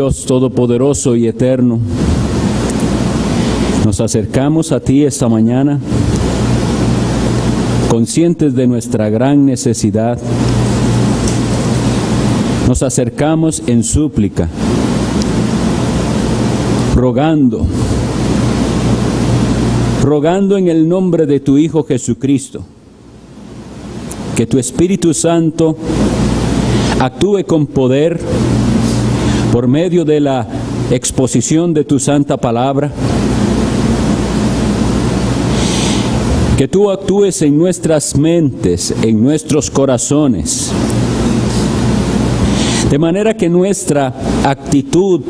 Dios Todopoderoso y Eterno, nos acercamos a ti esta mañana, conscientes de nuestra gran necesidad. Nos acercamos en súplica, rogando en el nombre de tu Hijo Jesucristo, que tu Espíritu Santo actúe con poder por medio de la exposición de tu santa palabra, que tú actúes en nuestras mentes, en nuestros corazones, de manera que nuestra actitud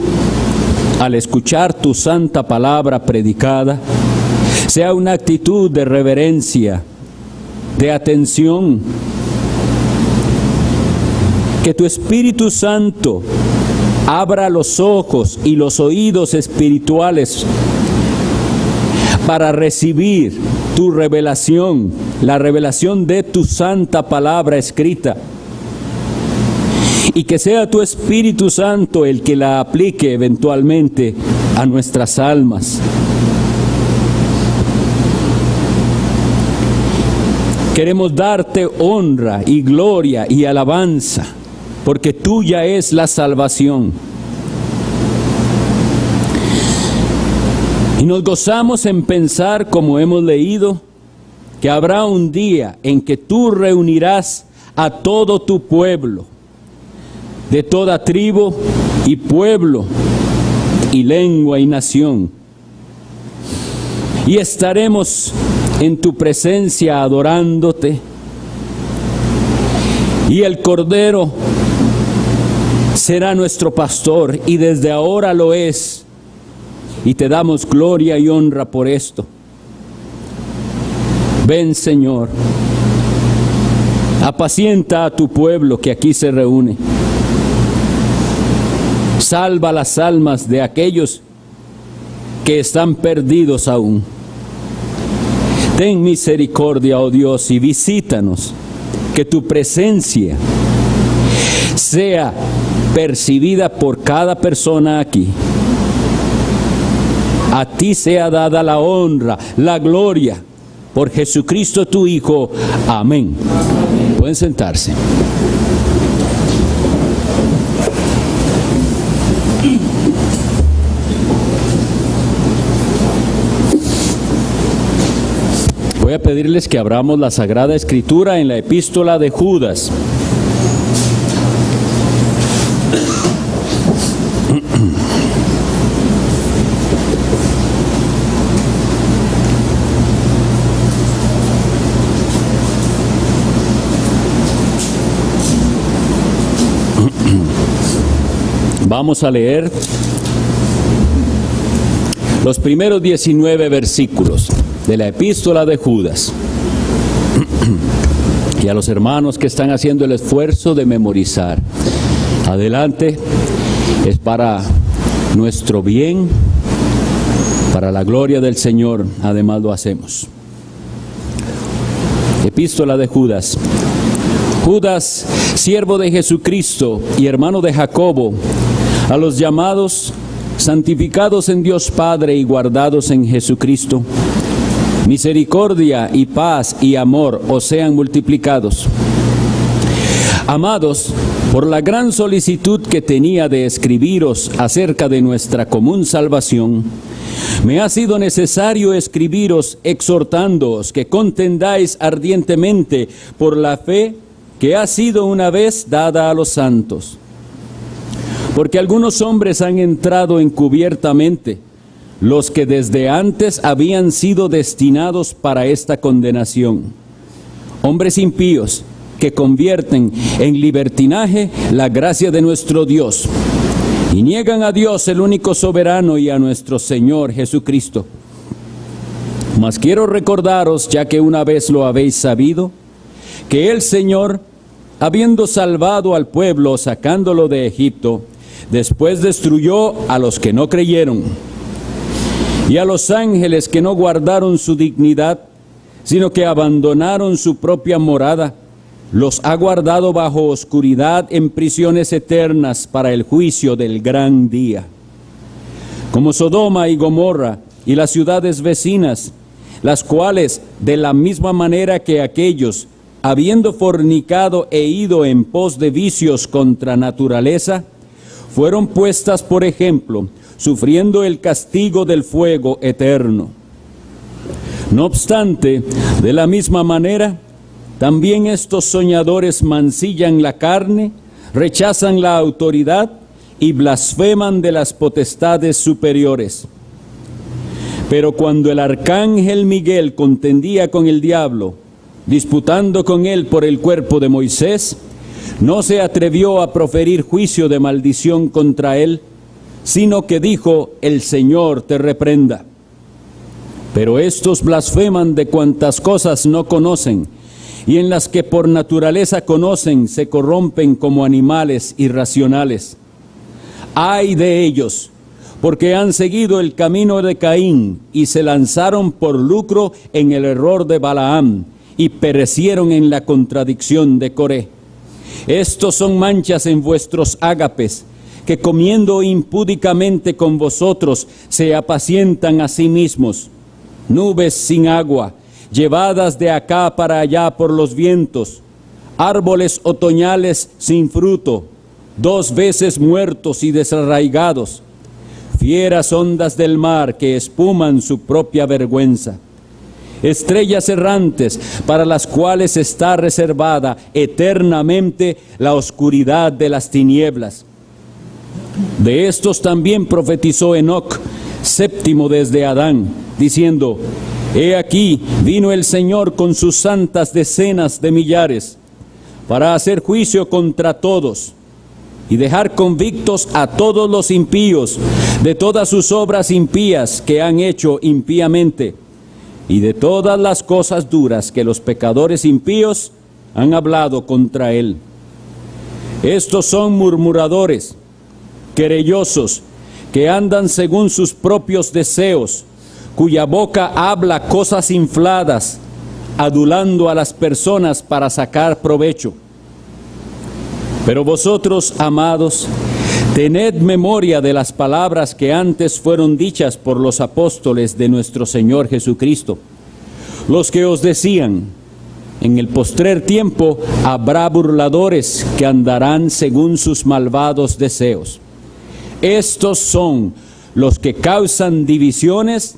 al escuchar tu santa palabra predicada sea una actitud de reverencia, de atención. Que tu Espíritu Santo abra los ojos y los oídos espirituales para recibir tu revelación, la revelación de tu santa palabra escrita. Y que sea tu Espíritu Santo el que la aplique eventualmente a nuestras almas. Queremos darte honra y gloria y alabanza, porque tuya es la salvación. Y nos gozamos en pensar, como hemos leído, que habrá un día en que tú reunirás a todo tu pueblo, de toda tribu y pueblo y lengua y nación. Y estaremos en tu presencia adorándote. Y el Cordero será nuestro pastor, y desde ahora lo es. Y te damos gloria y honra por esto. Ven, Señor, apacienta a tu pueblo que aquí se reúne. Salva las almas de aquellos que están perdidos aún. Ten misericordia, oh Dios, y visítanos, que tu presencia sea percibida por cada persona aquí. A ti sea dada la honra, la gloria, por Jesucristo tu Hijo. Amén. Pueden sentarse. Voy a pedirles que abramos la Sagrada Escritura en la Epístola de Judas. Vamos a leer los primeros 19 versículos de la Epístola de Judas. Y a los hermanos que están haciendo el esfuerzo de memorizar, adelante, es para nuestro bien, para la gloria del Señor, además lo hacemos. Epístola de Judas. Judas, siervo de Jesucristo y hermano de Jacobo, a los llamados, santificados en Dios Padre y guardados en Jesucristo, misericordia y paz y amor os sean multiplicados. Amados, por la gran solicitud que tenía de escribiros acerca de nuestra común salvación, me ha sido necesario escribiros exhortándoos que contendáis ardientemente por la fe que ha sido una vez dada a los santos. Porque algunos hombres han entrado encubiertamente, los que desde antes habían sido destinados para esta condenación. Hombres impíos que convierten en libertinaje la gracia de nuestro Dios y niegan a Dios el único soberano y a nuestro Señor Jesucristo. Mas quiero recordaros, ya que una vez lo habéis sabido, que el Señor, habiendo salvado al pueblo sacándolo de Egipto, después destruyó a los que no creyeron y a los ángeles que no guardaron su dignidad, sino que abandonaron su propia morada, los ha guardado bajo oscuridad en prisiones eternas para el juicio del gran día. Como Sodoma y Gomorra y las ciudades vecinas, las cuales, de la misma manera que aquellos, habiendo fornicado e ido en pos de vicios contra naturaleza, fueron puestas por ejemplo, sufriendo el castigo del fuego eterno. No obstante, de la misma manera, también estos soñadores mancillan la carne, rechazan la autoridad y blasfeman de las potestades superiores. Pero cuando el arcángel Miguel contendía con el diablo, disputando con él por el cuerpo de Moisés, no se atrevió a proferir juicio de maldición contra él, sino que dijo: el Señor te reprenda. Pero estos blasfeman de cuantas cosas no conocen, y en las que por naturaleza conocen se corrompen como animales irracionales. ¡Ay de ellos! Porque han seguido el camino de Caín y se lanzaron por lucro en el error de Balaam y perecieron en la contradicción de Coré. Estos son manchas en vuestros ágapes, que comiendo impúdicamente con vosotros se apacientan a sí mismos. Nubes sin agua, llevadas de acá para allá por los vientos, árboles otoñales sin fruto, 2 veces muertos y desarraigados, fieras ondas del mar que espuman su propia vergüenza, estrellas errantes para las cuales está reservada eternamente la oscuridad de las tinieblas. De estos también profetizó Enoc, séptimo desde Adán, diciendo: He aquí, vino el Señor con sus santas decenas de millares, para hacer juicio contra todos, y dejar convictos a todos los impíos de todas sus obras impías que han hecho impíamente, y de todas las cosas duras que los pecadores impíos han hablado contra él. Estos son murmuradores, querellosos, que andan según sus propios deseos, cuya boca habla cosas infladas, adulando a las personas para sacar provecho. Pero vosotros, amados, tened memoria de las palabras que antes fueron dichas por los apóstoles de nuestro Señor Jesucristo, los que os decían: en el postrer tiempo habrá burladores que andarán según sus malvados deseos. Estos son los que causan divisiones,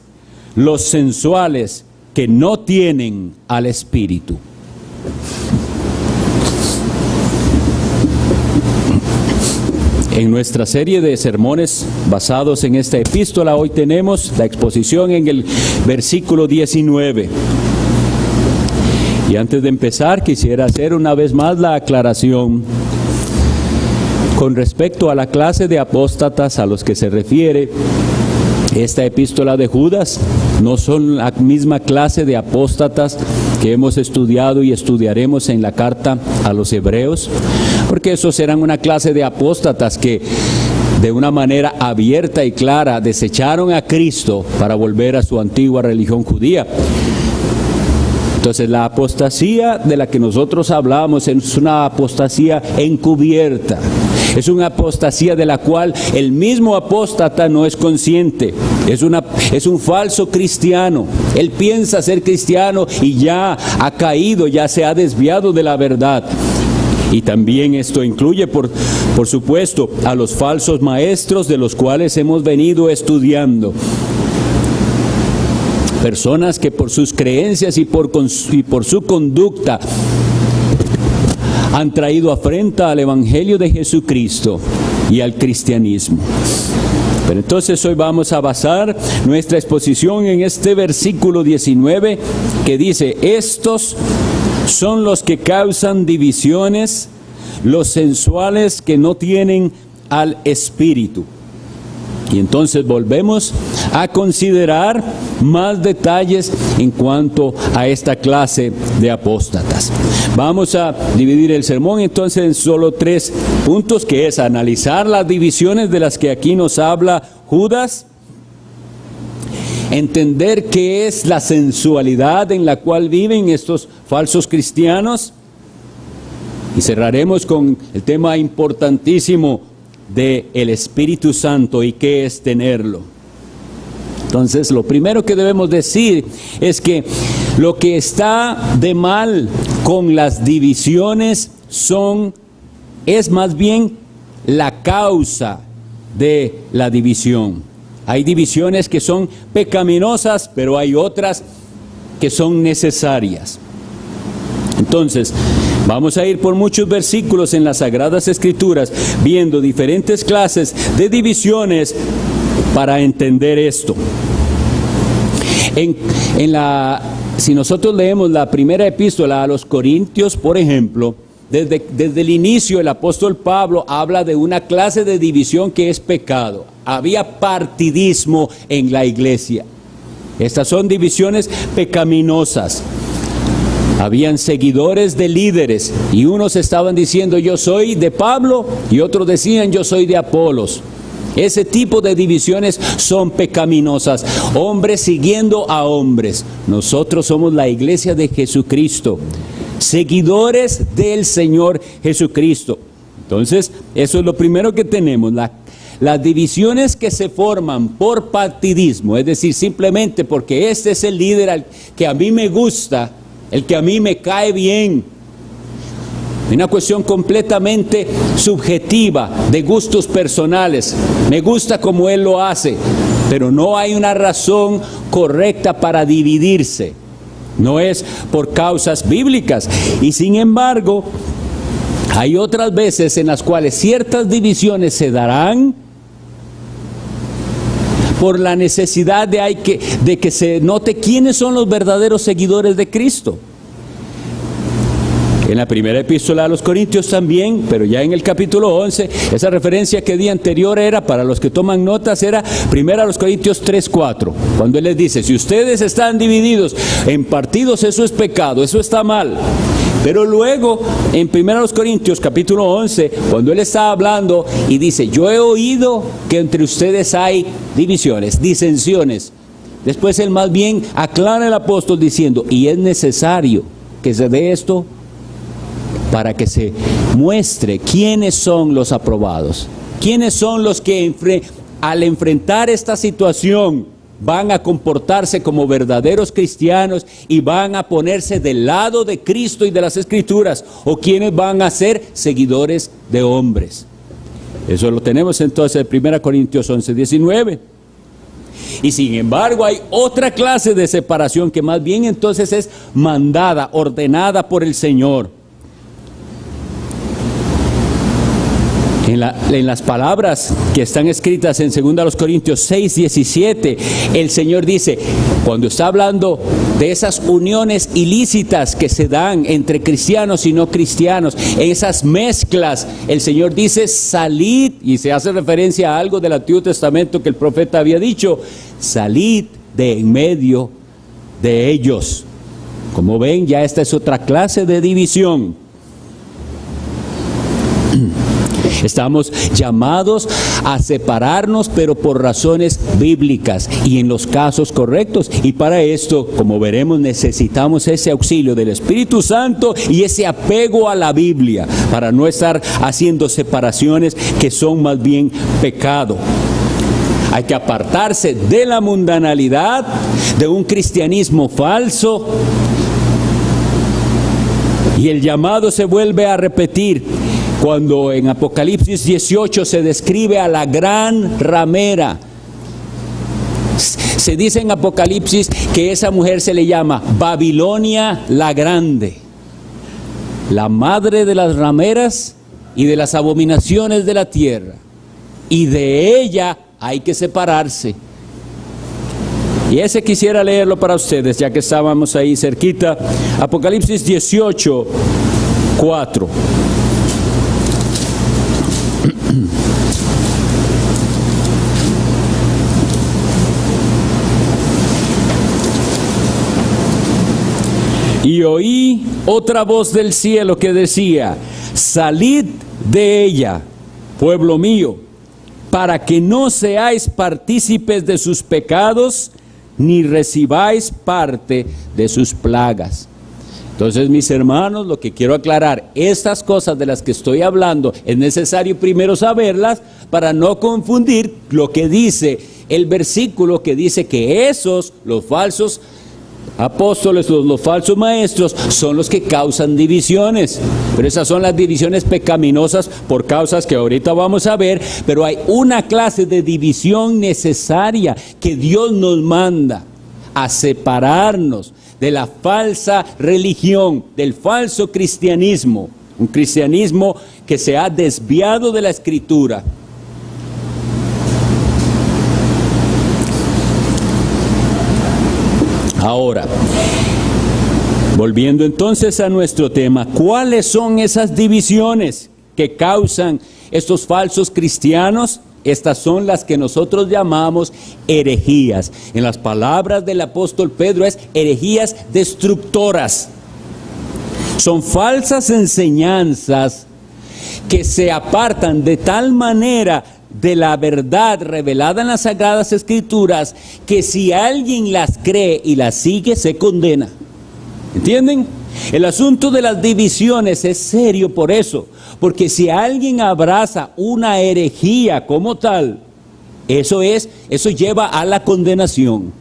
los sensuales que no tienen al Espíritu. En nuestra serie de sermones basados en esta epístola, hoy tenemos la exposición en el versículo 19. Y antes de empezar, quisiera hacer una vez más la aclaración con respecto a la clase de apóstatas a los que se refiere esta epístola de Judas. No son la misma clase de apóstatas que hemos estudiado y estudiaremos en la carta a los hebreos, porque esos serán una clase de apóstatas que de una manera abierta y clara desecharon a Cristo para volver a su antigua religión judía. Entonces la apostasía de la que nosotros hablamos es una apostasía encubierta, es una apostasía de la cual el mismo apóstata no es consciente, es un falso cristiano. Él piensa ser cristiano y ya ha caído, ya se ha desviado de la verdad. Y también esto incluye, por supuesto, a los falsos maestros de los cuales hemos venido estudiando. Personas que por sus creencias y por su conducta han traído afrenta al Evangelio de Jesucristo y al cristianismo. Pero entonces hoy vamos a basar nuestra exposición en este versículo 19 que dice: estos son los que causan divisiones, los sensuales que no tienen al Espíritu. Y entonces volvemos a considerar más detalles en cuanto a esta clase de apóstatas. Vamos a dividir el sermón entonces en solo 3 puntos, que es analizar las divisiones de las que aquí nos habla Judas, entender qué es la sensualidad en la cual viven estos falsos cristianos, Y cerraremos con el tema importantísimo de el Espíritu Santo y qué es tenerlo. Entonces, lo primero que debemos decir es que lo que está de mal con las divisiones es más bien la causa de la división. Hay divisiones que son pecaminosas, pero hay otras que son necesarias. Entonces, vamos a ir por muchos versículos en las Sagradas Escrituras, viendo diferentes clases de divisiones para entender esto. Si nosotros leemos la primera epístola a los Corintios, por ejemplo, desde el inicio el apóstol Pablo habla de una clase de división que es pecado. Había partidismo en la iglesia. Estas son divisiones pecaminosas. Habían seguidores de líderes y unos estaban diciendo yo soy de Pablo y otros decían yo soy de Apolos. Ese tipo de divisiones son pecaminosas, hombres siguiendo a hombres. Nosotros somos la iglesia de Jesucristo, seguidores del Señor Jesucristo. Entonces, eso es lo primero que tenemos, las divisiones que se forman por partidismo, es decir, simplemente porque este es el líder al que a mí me gusta, el que a mí me cae bien. Una cuestión completamente subjetiva, de gustos personales. Me gusta como él lo hace, pero no hay una razón correcta para dividirse. No es por causas bíblicas. Y sin embargo, hay otras veces en las cuales ciertas divisiones se darán por la necesidad de que se note quiénes son los verdaderos seguidores de Cristo. En la primera epístola a los Corintios también, pero ya en el capítulo 11, esa referencia que di anterior era, para los que toman notas, era 1 Corintios 3:4, cuando él les dice, si ustedes están divididos en partidos, eso es pecado, eso está mal. Pero luego, en 1 Corintios capítulo 11, cuando él está hablando y dice, yo he oído que entre ustedes hay divisiones, disensiones. Después él más bien aclara el apóstol diciendo, y es necesario que se dé esto para que se muestre quiénes son los aprobados, quiénes son los que al enfrentar esta situación van a comportarse como verdaderos cristianos y van a ponerse del lado de Cristo y de las Escrituras, o quienes van a ser seguidores de hombres. Eso lo tenemos entonces en 1 Corintios 11:19. Y sin embargo hay otra clase de separación que más bien entonces es mandada, ordenada por el Señor. En las palabras que están escritas en 2 Corintios 6:17, el Señor dice, cuando está hablando de esas uniones ilícitas que se dan entre cristianos y no cristianos, esas mezclas, el Señor dice, salid, y se hace referencia a algo del Antiguo Testamento que el profeta había dicho, salid de en medio de ellos. Como ven, ya esta es otra clase de división. Estamos llamados a separarnos, pero por razones bíblicas y en los casos correctos. Y para esto, como veremos, necesitamos ese auxilio del Espíritu Santo y ese apego a la Biblia para no estar haciendo separaciones que son más bien pecado. Hay que apartarse de la mundanalidad, de un cristianismo falso. Y el llamado se vuelve a repetir cuando en Apocalipsis 18 se describe a la gran ramera. Se dice en Apocalipsis que esa mujer se le llama Babilonia la Grande, la madre de las rameras y de las abominaciones de la tierra. Y de ella hay que separarse. Y ese quisiera leerlo para ustedes, ya que estábamos ahí cerquita. Apocalipsis 18:4. Y oí otra voz del cielo que decía, salid de ella, pueblo mío, para que no seáis partícipes de sus pecados, ni recibáis parte de sus plagas. Entonces, mis hermanos, lo que quiero aclarar, estas cosas de las que estoy hablando, es necesario primero saberlas para no confundir lo que dice el versículo que dice que esos, los falsos apóstoles, los falsos maestros, son los que causan divisiones. Pero esas son las divisiones pecaminosas por causas que ahorita vamos a ver, pero hay una clase de división necesaria que Dios nos manda a separarnos de la falsa religión, del falso cristianismo, un cristianismo que se ha desviado de la Escritura. Ahora, volviendo entonces a nuestro tema, ¿cuáles son esas divisiones que causan estos falsos cristianos? Estas son las que nosotros llamamos herejías. En las palabras del apóstol Pedro es herejías destructoras. Son falsas enseñanzas que se apartan de tal manera de la verdad revelada en las Sagradas Escrituras que si alguien las cree y las sigue, se condena. ¿Entienden? El asunto de las divisiones es serio por eso, porque si alguien abraza una herejía como tal, eso lleva a la condenación.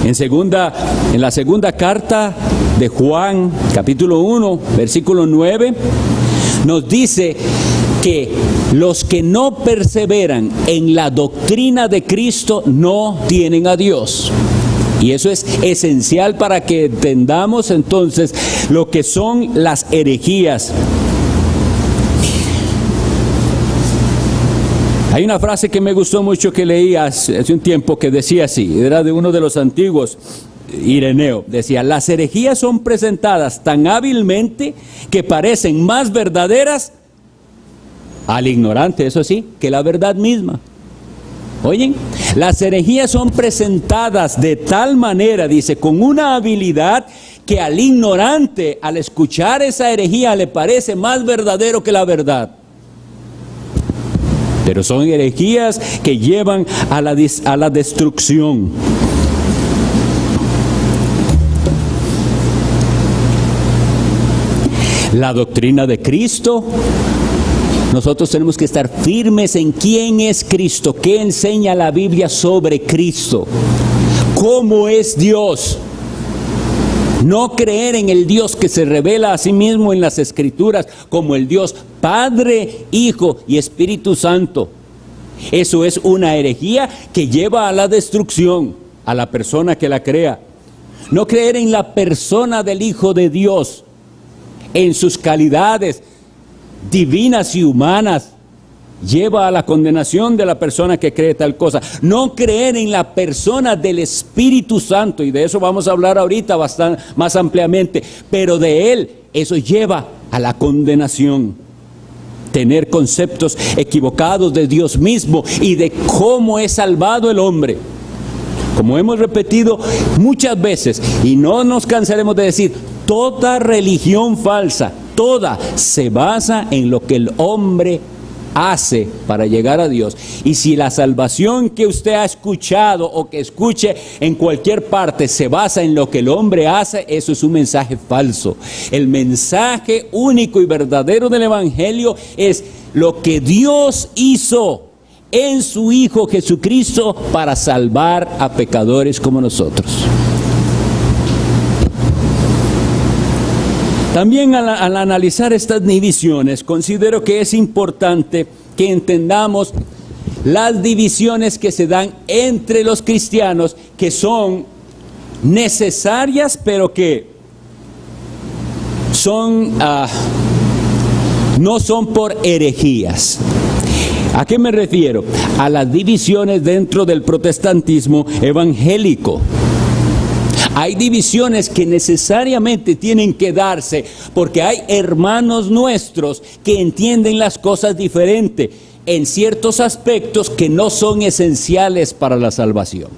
En la segunda carta de Juan, capítulo 1, versículo 9, nos dice que los que no perseveran en la doctrina de Cristo no tienen a Dios. Y eso es esencial para que entendamos entonces lo que son las herejías. Hay una frase que me gustó mucho que leí hace un tiempo que decía así, era de uno de los antiguos, Ireneo, decía: las herejías son presentadas tan hábilmente que parecen más verdaderas al ignorante, eso sí, que la verdad misma. ¿Oyen? Las herejías son presentadas de tal manera, dice, con una habilidad que al ignorante, al escuchar esa herejía, le parece más verdadero que la verdad. Pero son herejías que llevan a la destrucción. La doctrina de Cristo, nosotros tenemos que estar firmes en quién es Cristo, qué enseña la Biblia sobre Cristo, cómo es Dios. No creer en el Dios que se revela a sí mismo en las Escrituras como el Dios Padre, Hijo y Espíritu Santo. Eso es una herejía que lleva a la destrucción a la persona que la crea. No creer en la persona del Hijo de Dios, en sus calidades divinas y humanas, lleva a la condenación de la persona que cree tal cosa. No creer en la persona del Espíritu Santo, y de eso vamos a hablar ahorita bastante más ampliamente, pero de él, eso lleva a la condenación. Tener conceptos equivocados de Dios mismo y de cómo es salvado el hombre. Como hemos repetido muchas veces, y no nos cansaremos de decir, toda religión falsa, toda se basa en lo que el hombre hace para llegar a Dios. Y si la salvación que usted ha escuchado o que escuche en cualquier parte se basa en lo que el hombre hace, eso es un mensaje falso. El mensaje único y verdadero del Evangelio es lo que Dios hizo en su Hijo Jesucristo para salvar a pecadores como nosotros. También al analizar estas divisiones, considero que es importante que entendamos las divisiones que se dan entre los cristianos, que son necesarias, pero que no son por herejías. ¿A qué me refiero? A las divisiones dentro del protestantismo evangélico. Hay divisiones que necesariamente tienen que darse porque hay hermanos nuestros que entienden las cosas diferente en ciertos aspectos que no son esenciales para la salvación.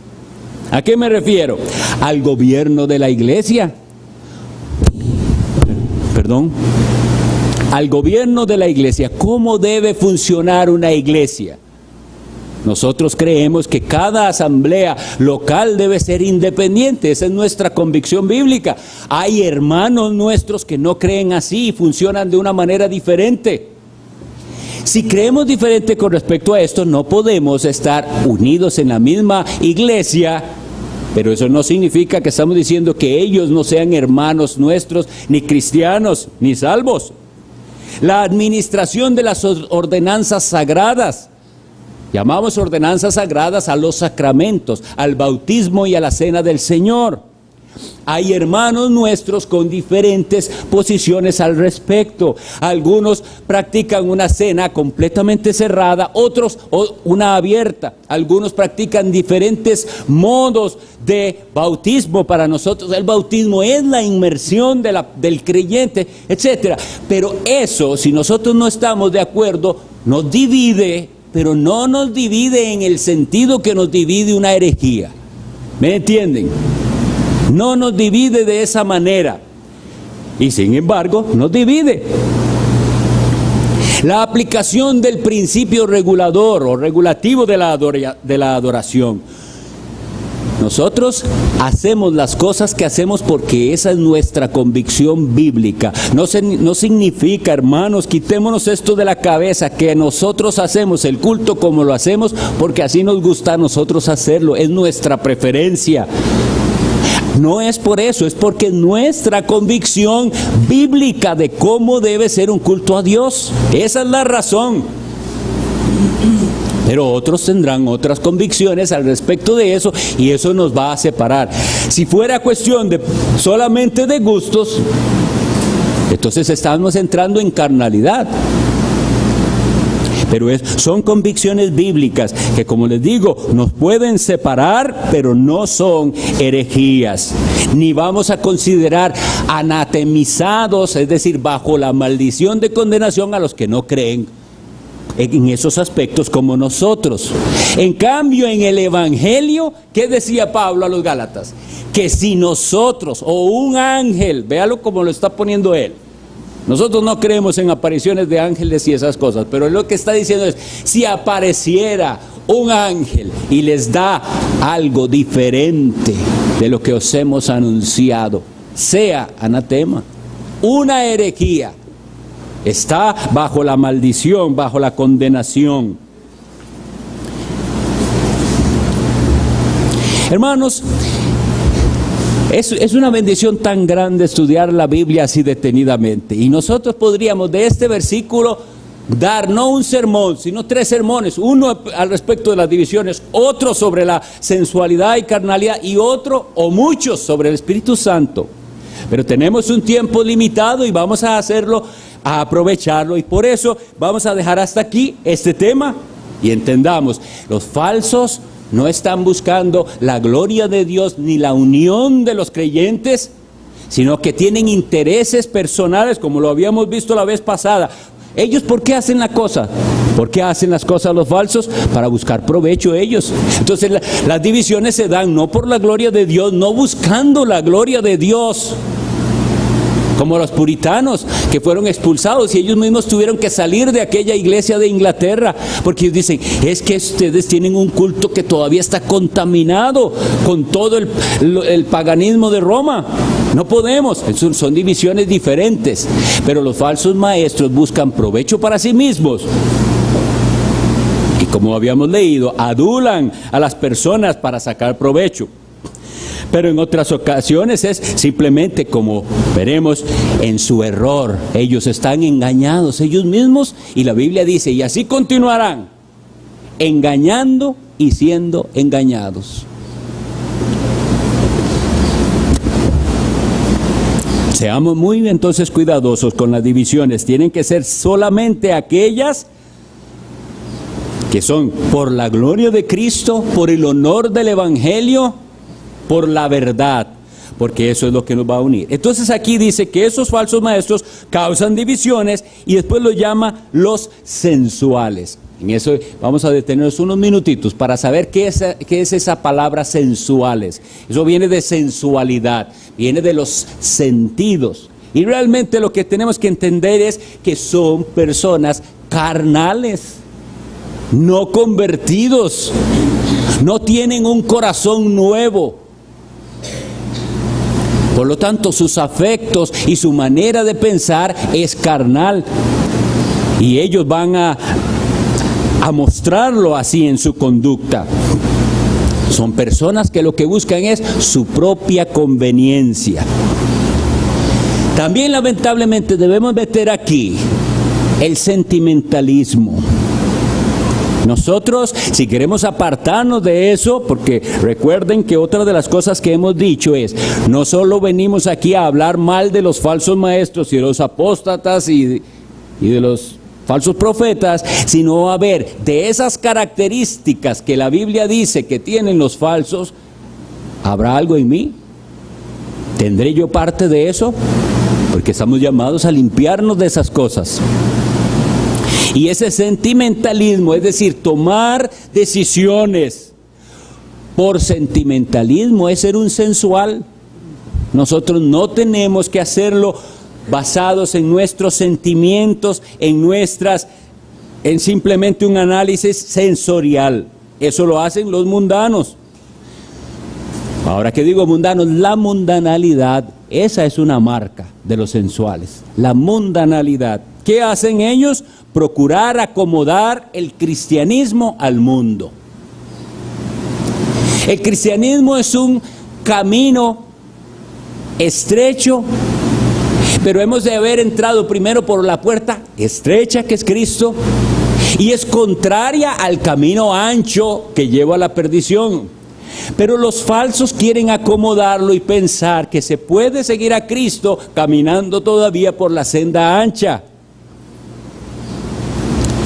¿A qué me refiero? Al gobierno de la iglesia. Al gobierno de la iglesia. ¿Cómo debe funcionar una iglesia? Nosotros creemos que cada asamblea local debe ser independiente. Esa es nuestra convicción bíblica. Hay hermanos nuestros que no creen así y funcionan de una manera diferente. Si creemos diferente con respecto a esto, no podemos estar unidos en la misma iglesia, pero eso no significa que estamos diciendo que ellos no sean hermanos nuestros, ni cristianos, ni salvos. La administración de las ordenanzas sagradas. Llamamos ordenanzas sagradas a los sacramentos, al bautismo y a la cena del Señor. Hay hermanos nuestros con diferentes posiciones al respecto. Algunos practican una cena completamente cerrada, otros una abierta. Algunos practican diferentes modos de bautismo. Para nosotros el bautismo es la inmersión del creyente, etc. Pero eso, si nosotros no estamos de acuerdo, nos divide, pero no nos divide en el sentido que nos divide una herejía. ¿Me entienden? No nos divide de esa manera. Y sin embargo, nos divide. La aplicación del principio regulador o regulativo de la adoración. Nosotros hacemos las cosas que hacemos porque esa es nuestra convicción bíblica. No significa, hermanos, quitémonos esto de la cabeza, que nosotros hacemos el culto como lo hacemos porque así nos gusta a nosotros hacerlo. Es nuestra preferencia. No es por eso, es porque nuestra convicción bíblica de cómo debe ser un culto a Dios. Esa es la razón. Pero otros tendrán otras convicciones al respecto de eso y eso nos va a separar. Si fuera cuestión de solamente de gustos, entonces estamos entrando en carnalidad. Pero son convicciones bíblicas que, como les digo, nos pueden separar, pero no son herejías. Ni vamos a considerar anatemizados, es decir, bajo la maldición de condenación a los que no creen en esos aspectos como nosotros. En cambio, en el Evangelio, ¿qué decía Pablo a los Gálatas? Que si nosotros o un ángel, véalo como lo está poniendo él. Nosotros no creemos en apariciones de ángeles y esas cosas, pero lo que está diciendo es, si apareciera un ángel y les da algo diferente de lo que os hemos anunciado, sea anatema, una herejía, está bajo la maldición, bajo la condenación. Hermanos, es una bendición tan grande estudiar la Biblia así detenidamente. Y nosotros podríamos de este versículo dar no un sermón, sino 3 sermones. Uno al respecto de las divisiones, otro sobre la sensualidad y carnalidad y otro o muchos sobre el Espíritu Santo. Pero tenemos un tiempo limitado y vamos a hacerlo, a aprovecharlo. Y por eso vamos a dejar hasta aquí este tema y entendamos, los falsos no están buscando la gloria de Dios ni la unión de los creyentes, sino que tienen intereses personales, como lo habíamos visto la vez pasada. ¿Ellos por qué hacen la cosa? ¿Por qué hacen las cosas los falsos? Para buscar provecho ellos. Entonces las divisiones se dan no por la gloria de Dios, no buscando la gloria de Dios. Como los puritanos que fueron expulsados y ellos mismos tuvieron que salir de aquella iglesia de Inglaterra porque ellos dicen, es que ustedes tienen un culto que todavía está contaminado con todo el paganismo de Roma. No podemos, son divisiones diferentes, pero los falsos maestros buscan provecho para sí mismos. Y como habíamos leído, adulan a las personas para sacar provecho. Pero en otras ocasiones es simplemente, como veremos, en su error. Ellos están engañados ellos mismos y la Biblia dice, y así continuarán, engañando y siendo engañados. Seamos muy entonces cuidadosos con las divisiones. Tienen que ser solamente aquellas que son por la gloria de Cristo, por el honor del Evangelio, por la verdad, porque eso es lo que nos va a unir. Entonces aquí dice que esos falsos maestros causan divisiones y después los llama los sensuales. En eso vamos a detenernos unos minutitos para saber qué es esa palabra sensuales. Eso viene de sensualidad, viene de los sentidos. Y realmente lo que tenemos que entender es que son personas carnales. no convertidos, no tienen un corazón nuevo. Por lo tanto, sus afectos y su manera de pensar es carnal. Y ellos van a mostrarlo así en su conducta. Son personas que lo que buscan es su propia conveniencia. También lamentablemente debemos meter aquí el sentimentalismo. Nosotros, si queremos apartarnos de eso, porque recuerden que otra de las cosas que hemos dicho es, no solo venimos aquí a hablar mal de los falsos maestros y de los apóstatas y de los falsos profetas, sino a ver, de esas características que la Biblia dice que tienen los falsos, ¿habrá algo en mí? ¿Tendré yo parte de eso? Porque estamos llamados a limpiarnos de esas cosas. Y ese sentimentalismo, es decir, tomar decisiones por sentimentalismo, es ser un sensual. Nosotros no tenemos que hacerlo basados en nuestros sentimientos, en simplemente un análisis sensorial. Eso lo hacen los mundanos. Ahora que digo mundanos, la mundanalidad, esa es una marca de los sensuales. La mundanalidad. ¿Qué hacen ellos? Procurar acomodar el cristianismo al mundo. El cristianismo es un camino estrecho, pero hemos de haber entrado primero por la puerta estrecha que es Cristo, y es contraria al camino ancho que lleva a la perdición. Pero los falsos quieren acomodarlo y pensar que se puede seguir a Cristo caminando todavía por la senda ancha.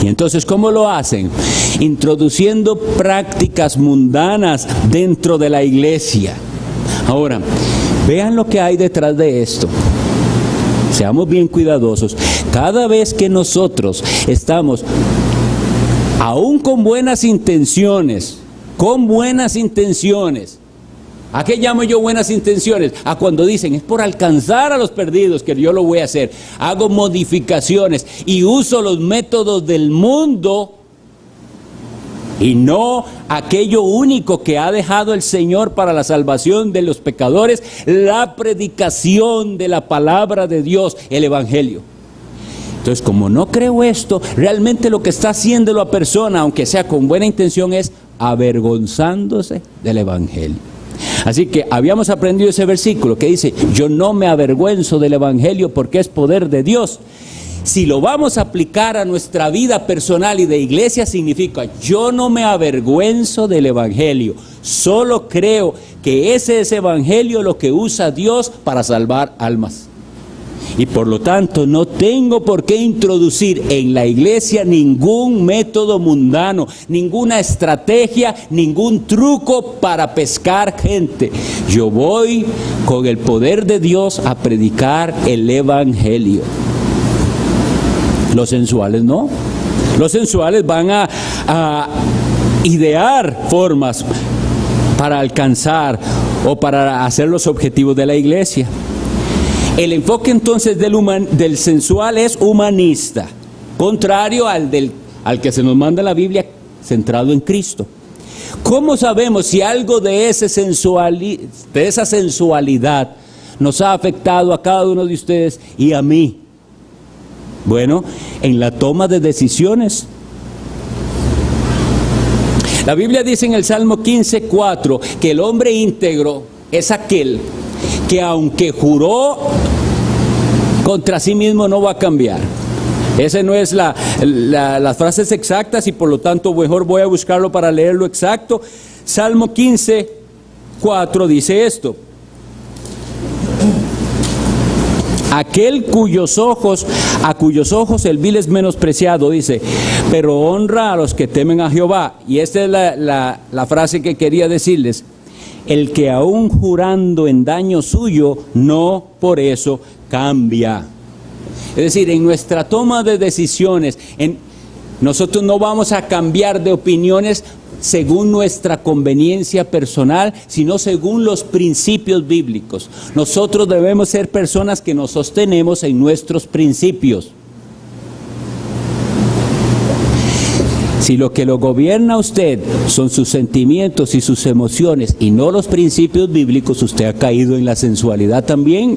Y entonces, ¿cómo lo hacen? Introduciendo prácticas mundanas dentro de la iglesia. Ahora, vean lo que hay detrás de esto. Seamos bien cuidadosos. Cada vez que nosotros estamos, aún con buenas intenciones, ¿a qué llamo yo buenas intenciones? A cuando dicen, es por alcanzar a los perdidos que yo lo voy a hacer. Hago modificaciones y uso los métodos del mundo y no aquello único que ha dejado el Señor para la salvación de los pecadores, la predicación de la palabra de Dios, el Evangelio. Entonces, como no creo esto, realmente lo que está haciendo la persona, aunque sea con buena intención, es avergonzándose del Evangelio. Así que habíamos aprendido ese versículo que dice, yo no me avergüenzo del Evangelio porque es poder de Dios. Si lo vamos a aplicar a nuestra vida personal y de iglesia, significa, yo no me avergüenzo del Evangelio, solo creo que ese es Evangelio lo que usa Dios para salvar almas. Y por lo tanto no tengo por qué introducir en la iglesia ningún método mundano, ninguna estrategia, ningún truco para pescar gente. Yo voy con el poder de Dios a predicar el Evangelio. Los sensuales no. Los sensuales van a idear formas para alcanzar o para hacer los objetivos de la iglesia. El enfoque entonces del sensual es humanista, contrario al que se nos manda la Biblia, centrado en Cristo. ¿Cómo sabemos si algo de esa sensualidad nos ha afectado a cada uno de ustedes y a mí? Bueno, en la toma de decisiones. La Biblia dice en el Salmo 15:4 que el hombre íntegro es aquel que aunque juró contra sí mismo no va a cambiar. Esa no es las frases exactas y por lo tanto mejor voy a buscarlo para leerlo exacto. Salmo 15:4 dice esto: aquel a cuyos ojos el vil es menospreciado, dice, pero honra a los que temen a Jehová. Y esta es la frase que quería decirles: el que aún jurando en daño suyo, no por eso cambia. Es decir, en nuestra toma de decisiones, nosotros no vamos a cambiar de opiniones según nuestra conveniencia personal, sino según los principios bíblicos. Nosotros debemos ser personas que nos sostenemos en nuestros principios. Si lo que lo gobierna a usted son sus sentimientos y sus emociones y no los principios bíblicos, usted ha caído en la sensualidad también.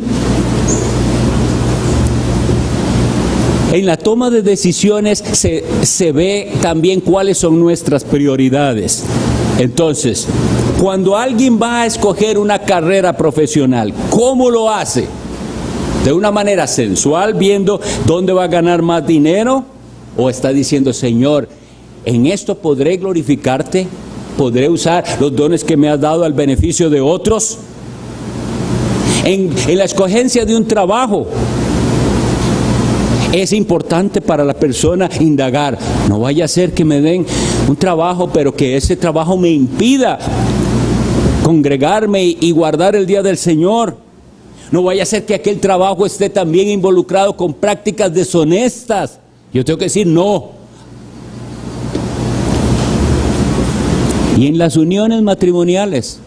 En la toma de decisiones se ve también cuáles son nuestras prioridades. Entonces, cuando alguien va a escoger una carrera profesional, ¿cómo lo hace? ¿De una manera sensual, viendo dónde va a ganar más dinero? ¿O está diciendo, Señor, en esto podré glorificarte? ¿Podré usar los dones que me has dado al beneficio de otros? En la escogencia de un trabajo, es importante para la persona indagar, no vaya a ser que me den un trabajo, pero que ese trabajo me impida congregarme y guardar el día del Señor. No vaya a ser que aquel trabajo esté también involucrado con prácticas deshonestas. Yo tengo que decir no. Y en las uniones matrimoniales,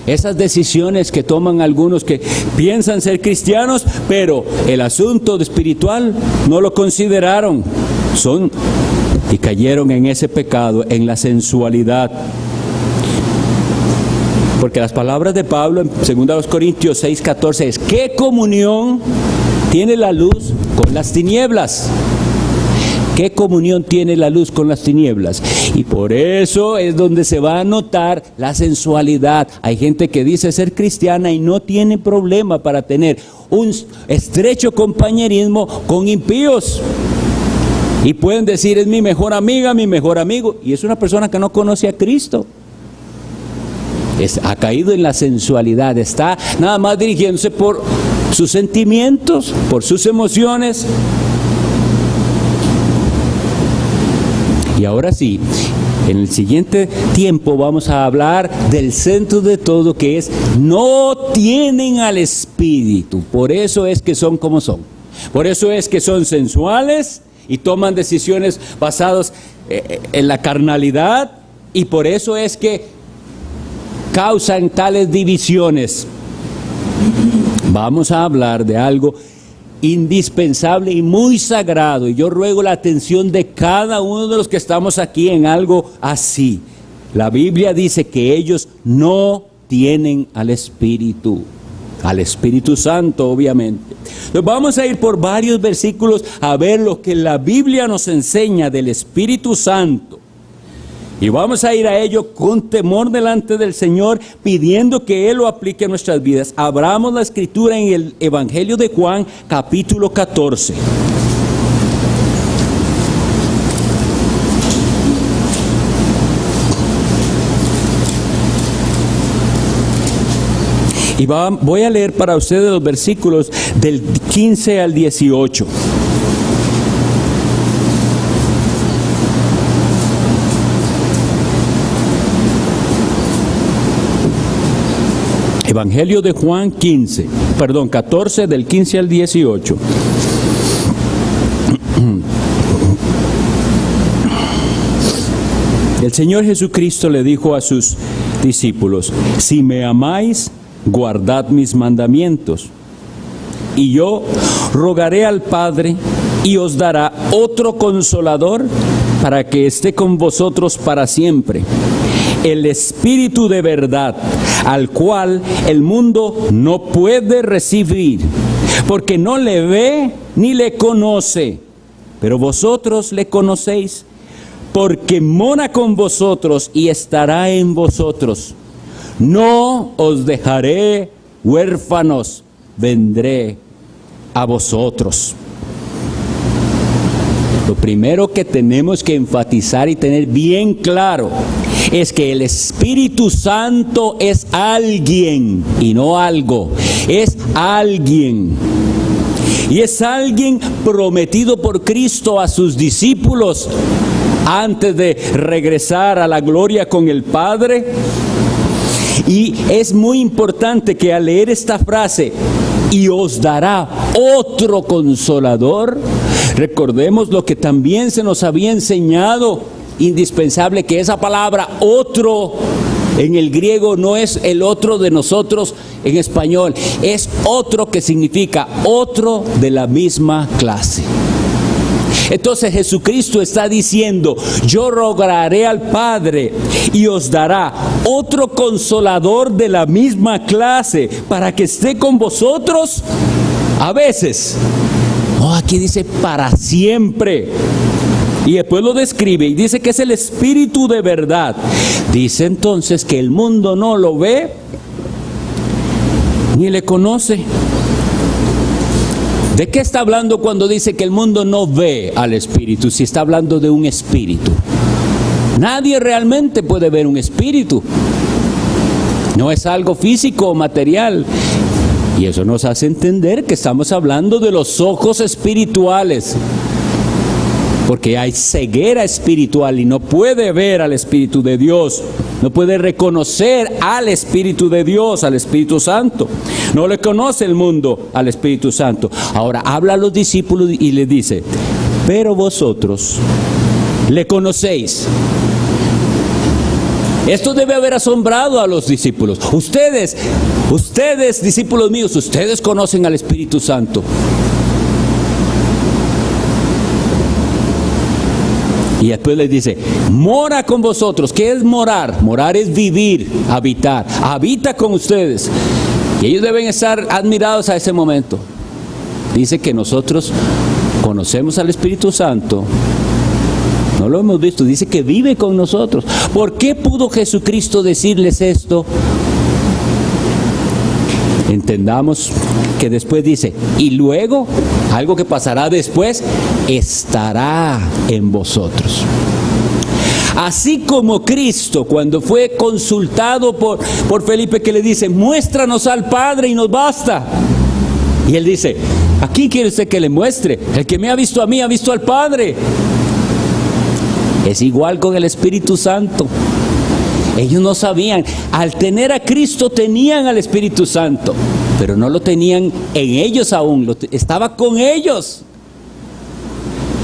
esas decisiones que toman algunos que piensan ser cristianos, pero el asunto espiritual no lo consideraron, y cayeron en ese pecado, en la sensualidad. Porque las palabras de Pablo en 2 Corintios 6:14 es: ¿qué comunión tiene la luz con las tinieblas? ¿Qué comunión tiene la luz con las tinieblas? Y por eso es donde se va a notar la sensualidad. Hay gente que dice ser cristiana y no tiene problema para tener un estrecho compañerismo con impíos. Y pueden decir, es mi mejor amiga, mi mejor amigo. Y es una persona que no conoce a Cristo. Ha caído en la sensualidad. Está nada más dirigiéndose por sus sentimientos, por sus emociones. Y ahora sí, en el siguiente tiempo vamos a hablar del centro de todo, que es: no tienen al Espíritu. Por eso es que son como son. Por eso es que son sensuales y toman decisiones basadas en la carnalidad. Y por eso es que causan tales divisiones. Vamos a hablar de algo indispensable y muy sagrado, y yo ruego la atención de cada uno de los que estamos aquí en algo así. La Biblia dice que ellos no tienen al Espíritu Santo, obviamente. Entonces vamos a ir por varios versículos a ver lo que la Biblia nos enseña del Espíritu Santo. Y vamos a ir a ello con temor delante del Señor, pidiendo que Él lo aplique a nuestras vidas. Abramos la Escritura en el Evangelio de Juan, capítulo 14. Y voy a leer para ustedes los versículos del 15 al 18. Evangelio de Juan 14, del 15 al 18. El Señor Jesucristo le dijo a sus discípulos: si me amáis, guardad mis mandamientos. Y yo rogaré al Padre, y os dará otro Consolador, para que esté con vosotros para siempre. El Espíritu de verdad, al cual el mundo no puede recibir, porque no le ve ni le conoce, pero vosotros le conocéis, porque mora con vosotros y estará en vosotros. No os dejaré huérfanos, vendré a vosotros. Lo primero que tenemos que enfatizar y tener bien claro es que el Espíritu Santo es alguien y no algo. Es alguien. Y es alguien prometido por Cristo a sus discípulos antes de regresar a la gloria con el Padre. Y es muy importante que al leer esta frase, y os dará otro Consolador, recordemos lo que también se nos había enseñado, indispensable, que esa palabra otro en el griego no es el otro de nosotros en español, es otro que significa otro de la misma clase. Entonces Jesucristo está diciendo: yo rogaré al Padre y os dará otro consolador de la misma clase para que esté con vosotros a veces. Oh, aquí dice para siempre. Y después lo describe y dice que es el Espíritu de verdad. Dice entonces que el mundo no lo ve ni le conoce. ¿De qué está hablando cuando dice que el mundo no ve al Espíritu? Si está hablando de un espíritu. Nadie realmente puede ver un espíritu. No es algo físico o material. Y eso nos hace entender que estamos hablando de los ojos espirituales. Porque hay ceguera espiritual y no puede ver al Espíritu de Dios. No puede reconocer al Espíritu de Dios, al Espíritu Santo. No le conoce el mundo al Espíritu Santo. Ahora habla a los discípulos y les dice: pero vosotros le conocéis. Esto debe haber asombrado a los discípulos. Ustedes, discípulos míos, ustedes conocen al Espíritu Santo. Y después les dice: mora con vosotros. ¿Qué es morar? Morar es vivir, habitar. Habita con ustedes. Y ellos deben estar admirados a ese momento. Dice que nosotros conocemos al Espíritu Santo. No lo hemos visto. Dice que vive con nosotros. ¿Por qué pudo Jesucristo decirles esto? Entendamos que después dice: y luego, algo que pasará después, estará en vosotros. Así como Cristo, cuando fue consultado por Felipe, que le dice: muéstranos al Padre y nos basta. Y él dice: ¿a quién quiere usted que le muestre? El que me ha visto a mí, ha visto al Padre. Es igual con el Espíritu Santo. Ellos no sabían. Al tener a Cristo tenían al Espíritu Santo, pero no lo tenían en ellos aún, estaba con ellos.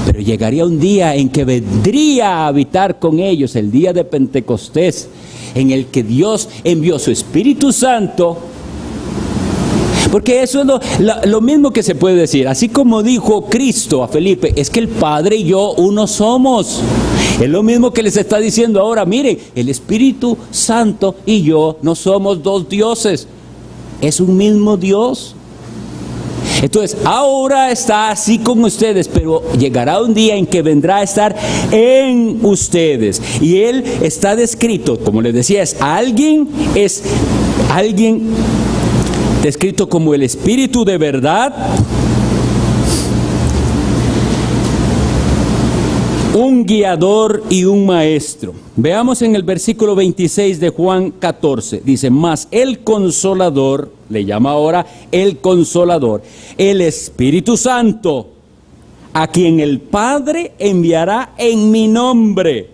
Pero llegaría un día en que vendría a habitar con ellos, el día de Pentecostés, en el que Dios envió su Espíritu Santo. Porque eso es lo mismo que se puede decir. Así como dijo Cristo a Felipe: es que el Padre y yo uno somos. Es lo mismo que les está diciendo ahora: miren, el Espíritu Santo y yo no somos dos dioses, es un mismo Dios. Entonces, ahora está así con ustedes, pero llegará un día en que vendrá a estar en ustedes. Y Él está descrito, como les decía, es alguien descrito como el Espíritu de verdad, un guiador y un maestro. Veamos en el versículo 26 de Juan 14. Dice: mas el Consolador, le llama ahora el Consolador, el Espíritu Santo, a quien el Padre enviará en mi nombre.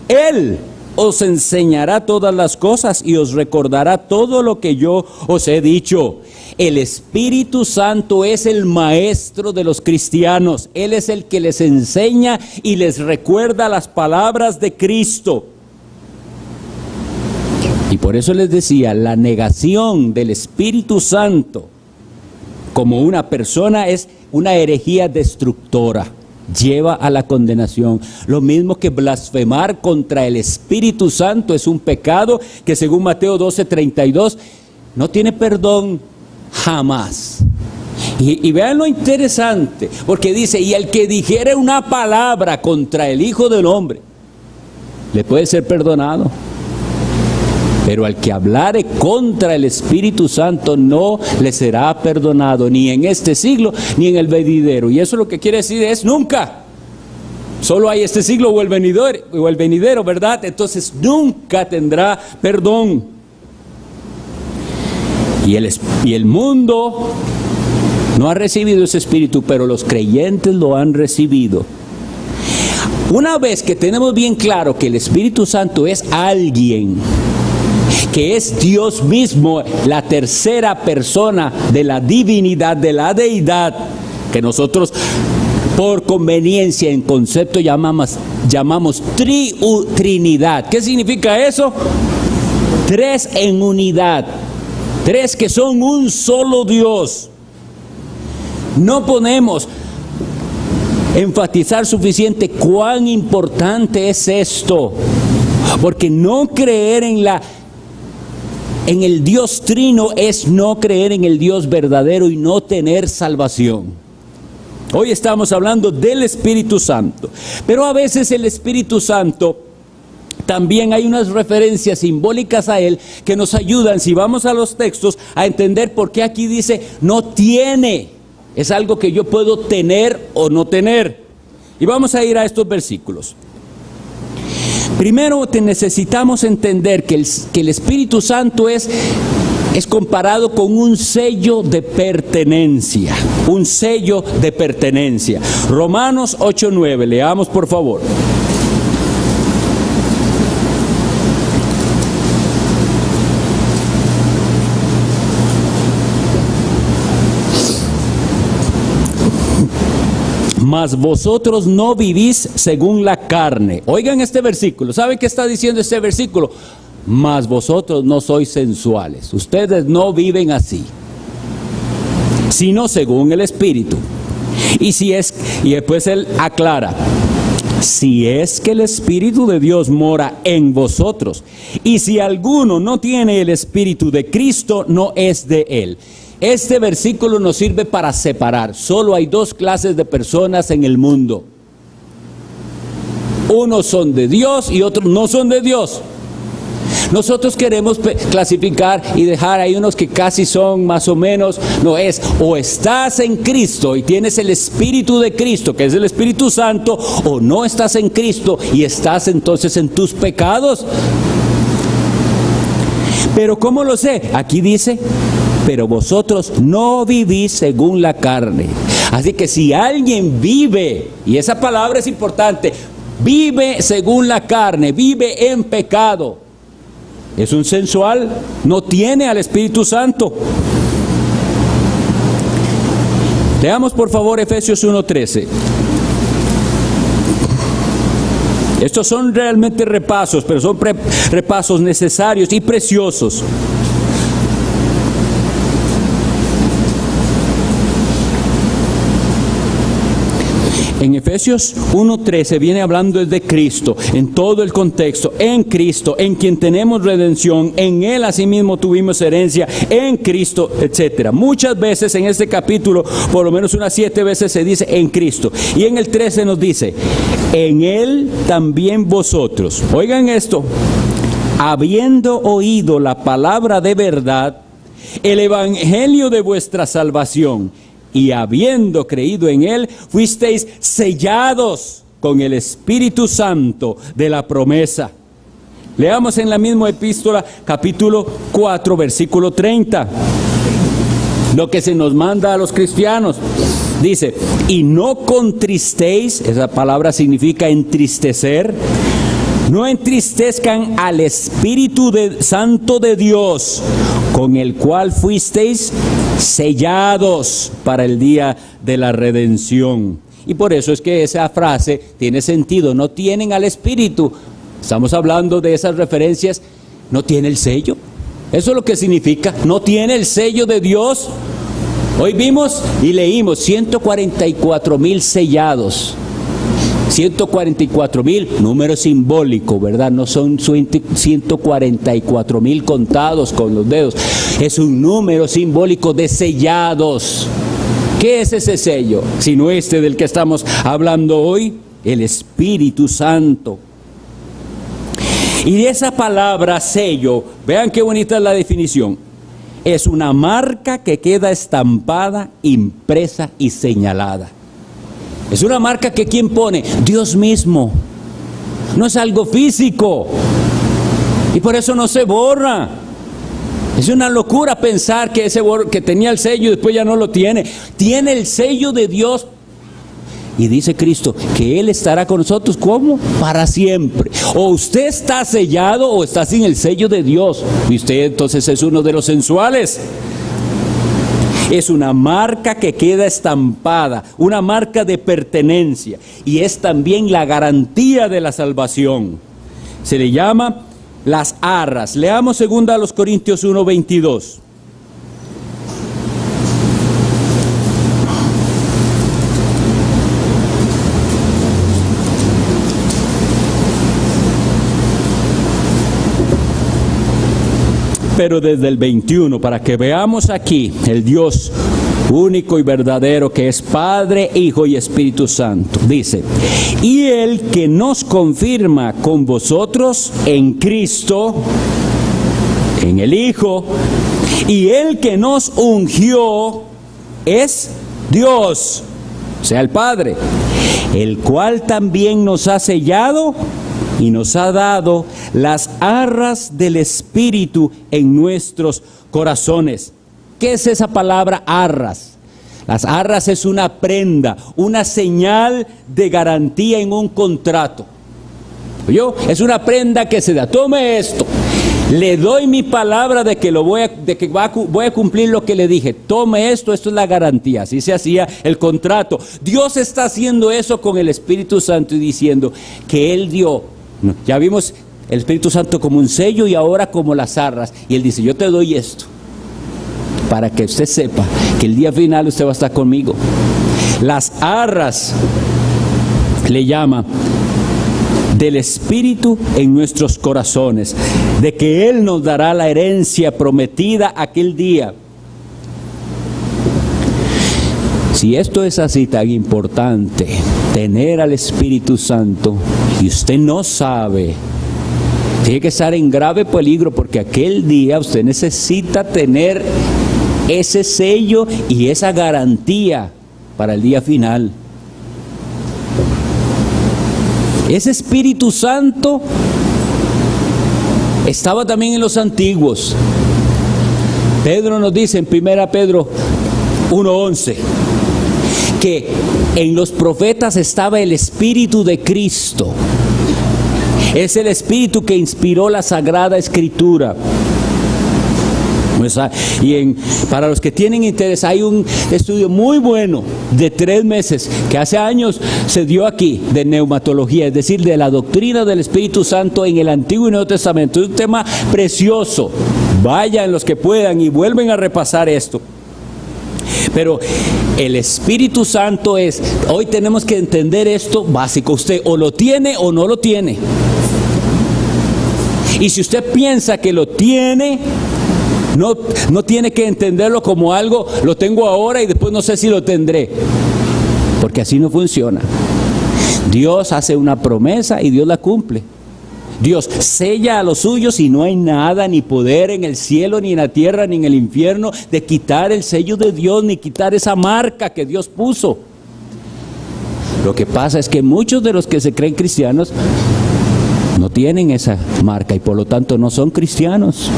Él os enseñará todas las cosas y os recordará todo lo que yo os he dicho. El Espíritu Santo es el maestro de los cristianos. Él es el que les enseña y les recuerda las palabras de Cristo. Y por eso les decía, la negación del Espíritu Santo como una persona es una herejía destructora. Lleva a la condenación. Lo mismo que blasfemar contra el Espíritu Santo es un pecado que, según Mateo 12:32, no tiene perdón jamás. Y vean lo interesante, porque dice: y el que dijere una palabra contra el Hijo del Hombre le puede ser perdonado, pero al que hablare contra el Espíritu Santo no le será perdonado, ni en este siglo ni en el venidero. Y eso lo que quiere decir es nunca. Solo hay este siglo o el venidero, ¿verdad? Entonces nunca tendrá perdón. Y el mundo no ha recibido ese Espíritu, pero los creyentes lo han recibido. Una vez que tenemos bien claro que el Espíritu Santo es alguien, que es Dios mismo, la tercera persona de la divinidad, de la deidad, que nosotros por conveniencia en concepto llamamos Trinidad. ¿Qué significa eso? Tres en unidad, tres que son un solo Dios. No ponemos enfatizar suficiente cuán importante es esto, porque no creer en el Dios Trino es no creer en el Dios verdadero y no tener salvación. Hoy estamos hablando del Espíritu Santo, pero a veces el Espíritu Santo también hay unas referencias simbólicas a Él que nos ayudan, si vamos a los textos, a entender por qué aquí dice no tiene. Es algo que yo puedo tener o no tener. Y vamos a ir a estos versículos. Primero necesitamos entender que el Espíritu Santo es comparado con un sello de pertenencia. Un sello de pertenencia. Romanos 8:9, leamos por favor. Mas vosotros no vivís según la carne. Oigan este versículo. ¿Saben qué está diciendo este versículo? Mas vosotros no sois sensuales. Ustedes no viven así, sino según el Espíritu. Y después él aclara: si es que el Espíritu de Dios mora en vosotros. Y si alguno no tiene el Espíritu de Cristo, no es de él. Este versículo nos sirve para separar. Solo hay dos clases de personas en el mundo. Unos son de Dios y otros no son de Dios. Nosotros queremos clasificar y dejar, hay unos que casi son más o menos, no es, o estás en Cristo y tienes el Espíritu de Cristo, que es el Espíritu Santo, o no estás en Cristo y estás entonces en tus pecados. Pero ¿cómo lo sé? Aquí dice: pero vosotros no vivís según la carne. Así que si alguien vive, y esa palabra es importante, vive según la carne, vive en pecado, es un sensual, no tiene al Espíritu Santo. Leamos por favor Efesios 1:13. Estos son realmente repasos, pero son repasos necesarios y preciosos. En Efesios 1:13 viene hablando de Cristo, en todo el contexto, en Cristo, en quien tenemos redención, en Él asimismo tuvimos herencia, en Cristo, etc. Muchas veces en este capítulo, por lo menos unas 7 veces se dice en Cristo. Y en el 13 nos dice, en Él también vosotros. Oigan esto: habiendo oído la palabra de verdad, el evangelio de vuestra salvación, y habiendo creído en Él, fuisteis sellados con el Espíritu Santo de la promesa. Leamos en la misma epístola, capítulo 4, versículo 30. Lo que se nos manda a los cristianos. Dice: y no contristéis, esa palabra significa entristecer, no entristezcan al Espíritu Santo de Dios, con el cual fuisteis sellados para el día de la redención. Y por eso es que esa frase tiene sentido. No tienen al Espíritu. Estamos hablando de esas referencias. No tiene el sello. Eso es lo que significa. No tiene el sello de Dios. Hoy vimos y leímos 144,000 sellados. 144,000, número simbólico, ¿verdad? No son 144,000 contados con los dedos. Es un número simbólico de sellados. ¿Qué es ese sello? Sino este del que estamos hablando hoy, el Espíritu Santo. Y esa palabra sello, vean qué bonita es la definición. Es una marca que queda estampada, impresa y señalada. Es una marca que ¿quién pone? Dios mismo. No es algo físico. Y por eso no se borra. Es una locura pensar que que tenía el sello y después ya no lo tiene. Tiene el sello de Dios. Y dice Cristo que Él estará con nosotros, ¿cómo? Para siempre. O usted está sellado o está sin el sello de Dios. Y usted entonces es uno de los sensuales. Es una marca que queda estampada, una marca de pertenencia, y es también la garantía de la salvación. Se le llama las arras. Leamos 2 Corintios 1:22. pero desde el 21, para que veamos aquí el Dios único y verdadero, que es Padre, Hijo y Espíritu Santo. Dice: y el que nos confirma con vosotros en Cristo, en el Hijo, y el que nos ungió es Dios, o sea, el Padre, el cual también nos ha sellado y nos ha dado las arras del Espíritu en nuestros corazones. ¿Qué es esa palabra arras? Las arras es una prenda, una señal de garantía en un contrato. ¿Oyó? Es una prenda que se da. Tome esto. Le doy mi palabra de que voy a cumplir lo que le dije. Tome esto, esto es la garantía. Así se hacía el contrato. Dios está haciendo eso con el Espíritu Santo y diciendo que Él dio. Ya vimos el Espíritu Santo como un sello y ahora como las arras. Y Él dice: yo te doy esto para que usted sepa que el día final usted va a estar conmigo. Las arras le llama del Espíritu en nuestros corazones, de que Él nos dará la herencia prometida aquel día. Si esto es así tan importante, tener al Espíritu Santo, y usted no sabe, tiene que estar en grave peligro, porque aquel día usted necesita tener ese sello y esa garantía para el día final. Ese Espíritu Santo estaba también en los antiguos. Pedro nos dice en 1 Pedro 1:11 que en los profetas estaba el Espíritu de Cristo. Es el Espíritu que inspiró la Sagrada Escritura. Y para los que tienen interés, hay un estudio muy bueno de 3 meses que hace años se dio aquí de neumatología, es decir, de la doctrina del Espíritu Santo en el Antiguo y Nuevo Testamento. Es un tema precioso. Vayan los que puedan y vuelven a repasar esto. Pero el Espíritu Santo hoy tenemos que entender esto básico. Usted o lo tiene o no lo tiene. Y si usted piensa que lo tiene, no tiene que entenderlo como algo, lo tengo ahora y después no sé si lo tendré. Porque así no funciona. Dios hace una promesa y Dios la cumple. Dios sella a los suyos y no hay nada, ni poder en el cielo, ni en la tierra, ni en el infierno, de quitar el sello de Dios, ni quitar esa marca que Dios puso. Lo que pasa es que muchos de los que se creen cristianos no tienen esa marca y por lo tanto no son cristianos.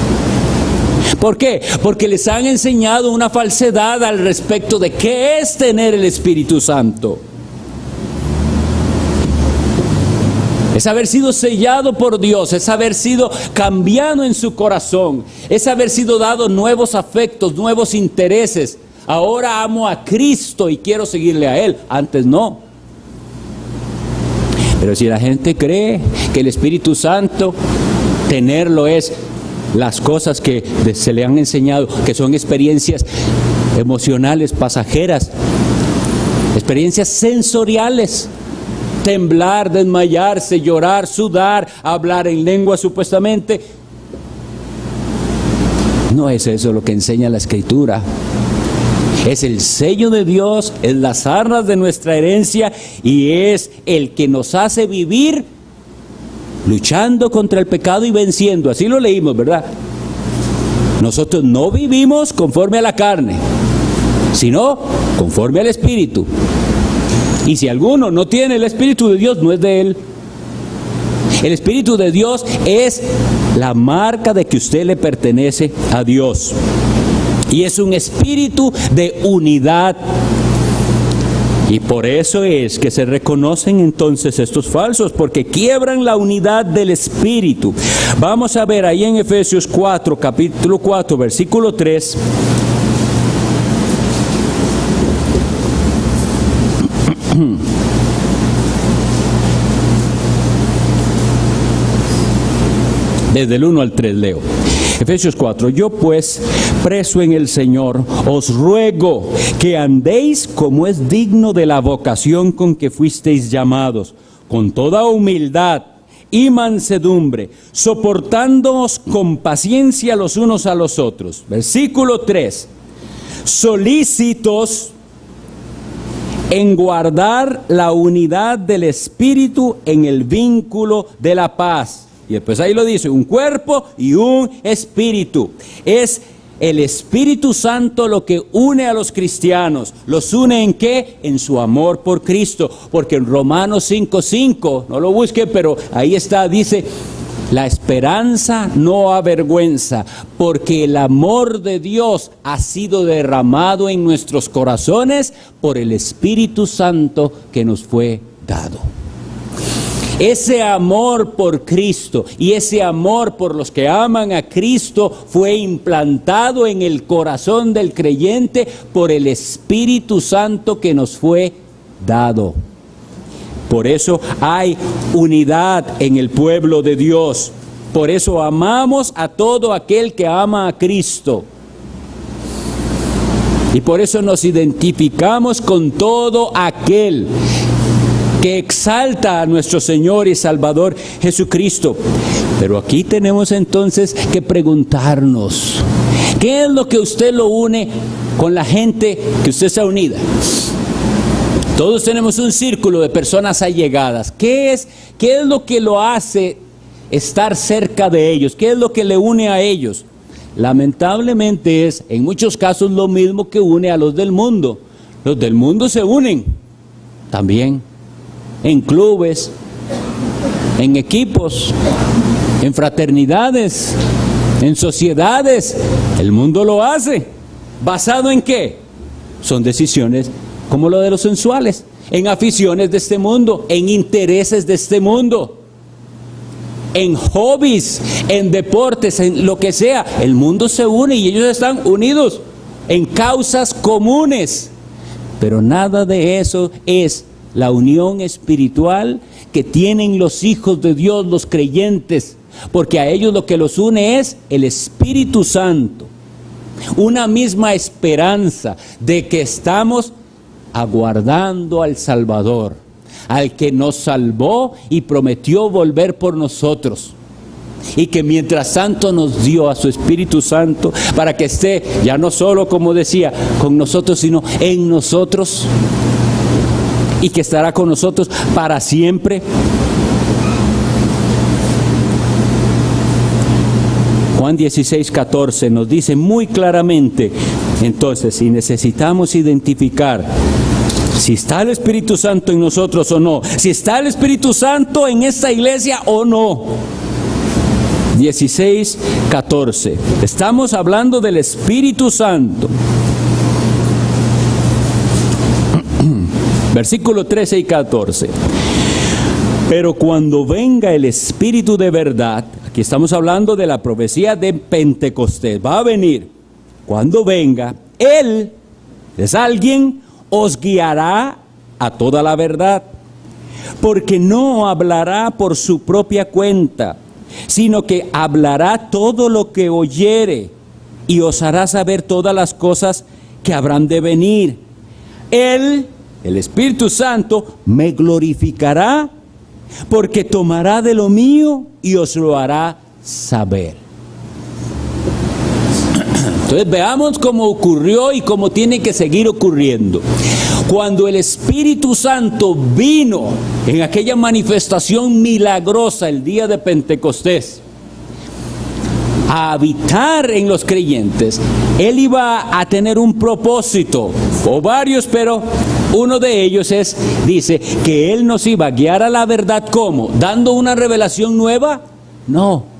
¿Por qué? Porque les han enseñado una falsedad al respecto de qué es tener el Espíritu Santo. Es haber sido sellado por Dios, es haber sido cambiado en su corazón, es haber sido dado nuevos afectos, nuevos intereses. Ahora amo a Cristo y quiero seguirle a Él, antes no. Pero si la gente cree que el Espíritu Santo, tenerlo es las cosas que se le han enseñado, que son experiencias emocionales, pasajeras, experiencias sensoriales, temblar, desmayarse, llorar, sudar, hablar en lengua supuestamente. No es eso lo que enseña la Escritura. Es el sello de Dios, es las arras de nuestra herencia y es el que nos hace vivir luchando contra el pecado y venciendo. Así lo leímos, ¿verdad? Nosotros no vivimos conforme a la carne, sino conforme al Espíritu. Y si alguno no tiene el Espíritu de Dios, no es de él. El Espíritu de Dios es la marca de que usted le pertenece a Dios. Y es un espíritu de unidad. Y por eso es que se reconocen entonces estos falsos, porque quiebran la unidad del Espíritu. Vamos a ver ahí en Efesios 4, capítulo 4, versículo 3. Desde el 1 al 3 leo. Efesios 4, yo pues, preso en el Señor, os ruego que andéis como es digno de la vocación con que fuisteis llamados, con toda humildad, y mansedumbre, soportándonos con paciencia los unos a los otros. Versículo 3. Solícitos en guardar la unidad del Espíritu en el vínculo de la paz. Y después ahí lo dice, un cuerpo y un espíritu. Es el Espíritu Santo lo que une a los cristianos. ¿Los une en qué? En su amor por Cristo. Porque en Romanos 5:5, no lo busque, pero ahí está, dice, la esperanza no avergüenza, porque el amor de Dios ha sido derramado en nuestros corazones por el Espíritu Santo que nos fue dado. Ese amor por Cristo y ese amor por los que aman a Cristo fue implantado en el corazón del creyente por el Espíritu Santo que nos fue dado. Por eso hay unidad en el pueblo de Dios. Por eso amamos a todo aquel que ama a Cristo. Y por eso nos identificamos con todo aquel que exalta a nuestro Señor y Salvador Jesucristo. Pero aquí tenemos entonces que preguntarnos, ¿qué es lo que usted lo une con la gente que usted está unida? Todos tenemos un círculo de personas allegadas. ¿Qué es lo que lo hace estar cerca de ellos? ¿Qué es lo que le une a ellos? Lamentablemente es, en muchos casos, lo mismo que une a los del mundo. Los del mundo se unen también en clubes, en equipos, en fraternidades, en sociedades. El mundo lo hace. ¿Basado en qué? Son decisiones como lo de los sensuales, en aficiones de este mundo, en intereses de este mundo, en hobbies, en deportes, en lo que sea. El mundo se une y ellos están unidos en causas comunes. Pero nada de eso es la unión espiritual que tienen los hijos de Dios, los creyentes, porque a ellos lo que los une es el Espíritu Santo. Una misma esperanza de que estamos aguardando al Salvador, al que nos salvó y prometió volver por nosotros. Y que mientras tanto nos dio a su Espíritu Santo para que esté ya no solo, como decía, con nosotros, sino en nosotros. Y que estará con nosotros para siempre. Juan 16:14 nos dice muy claramente, entonces, si necesitamos identificar si está el Espíritu Santo en nosotros o no, si está el Espíritu Santo en esta iglesia o no. 16:14. Estamos hablando del Espíritu Santo. Versículo 13 y 14. Pero cuando venga el Espíritu de verdad, aquí estamos hablando de la profecía de Pentecostés, va a venir. Cuando venga, Él es alguien, os guiará a toda la verdad, porque no hablará por su propia cuenta, sino que hablará todo lo que oyere y os hará saber todas las cosas que habrán de venir. Él, el Espíritu Santo, me glorificará, porque tomará de lo mío y os lo hará saber. Entonces veamos cómo ocurrió y cómo tiene que seguir ocurriendo. Cuando el Espíritu Santo vino en aquella manifestación milagrosa el día de Pentecostés a habitar en los creyentes, Él iba a tener un propósito, o varios, pero uno de ellos dice que Él nos iba a guiar a la verdad. ¿Cómo? ¿Dando una revelación nueva? No.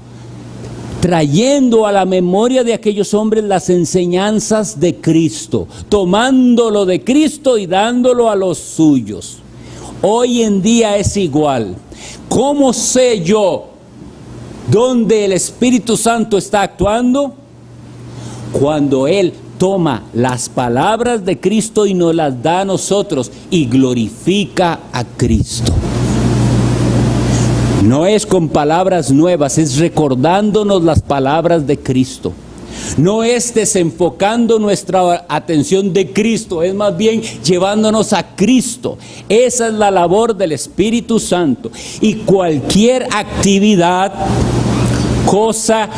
Trayendo a la memoria de aquellos hombres las enseñanzas de Cristo, tomándolo de Cristo y dándolo a los suyos. Hoy en día es igual. ¿Cómo sé yo dónde el Espíritu Santo está actuando? Cuando Él toma las palabras de Cristo y nos las da a nosotros y glorifica a Cristo. No es con palabras nuevas, es recordándonos las palabras de Cristo. No es desenfocando nuestra atención de Cristo, es más bien llevándonos a Cristo. Esa es la labor del Espíritu Santo. Y cualquier actividad, cosa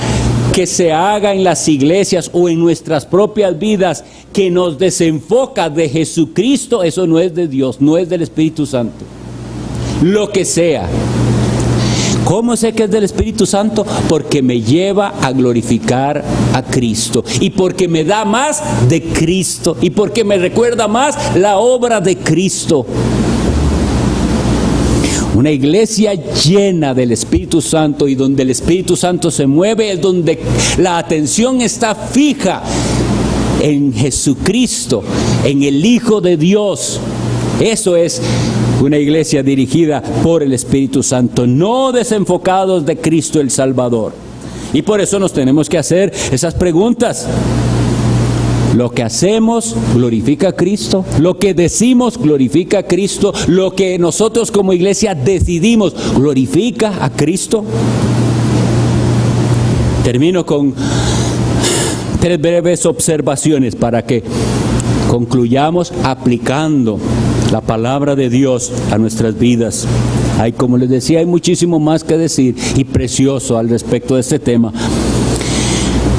que se haga en las iglesias o en nuestras propias vidas que nos desenfoca de Jesucristo, eso no es de Dios, no es del Espíritu Santo. Lo que sea. ¿Cómo sé que es del Espíritu Santo? Porque me lleva a glorificar a Cristo y porque me da más de Cristo y porque me recuerda más la obra de Cristo. Una iglesia llena del Espíritu Santo y donde el Espíritu Santo se mueve es donde la atención está fija en Jesucristo, en el Hijo de Dios. Eso es una iglesia dirigida por el Espíritu Santo, no desenfocados de Cristo el Salvador. Y por eso nos tenemos que hacer esas preguntas. Lo que hacemos glorifica a Cristo, lo que decimos glorifica a Cristo, lo que nosotros como iglesia decidimos glorifica a Cristo. Termino con 3 breves observaciones para que concluyamos aplicando la palabra de Dios a nuestras vidas. Como les decía, hay muchísimo más que decir y precioso al respecto de este tema.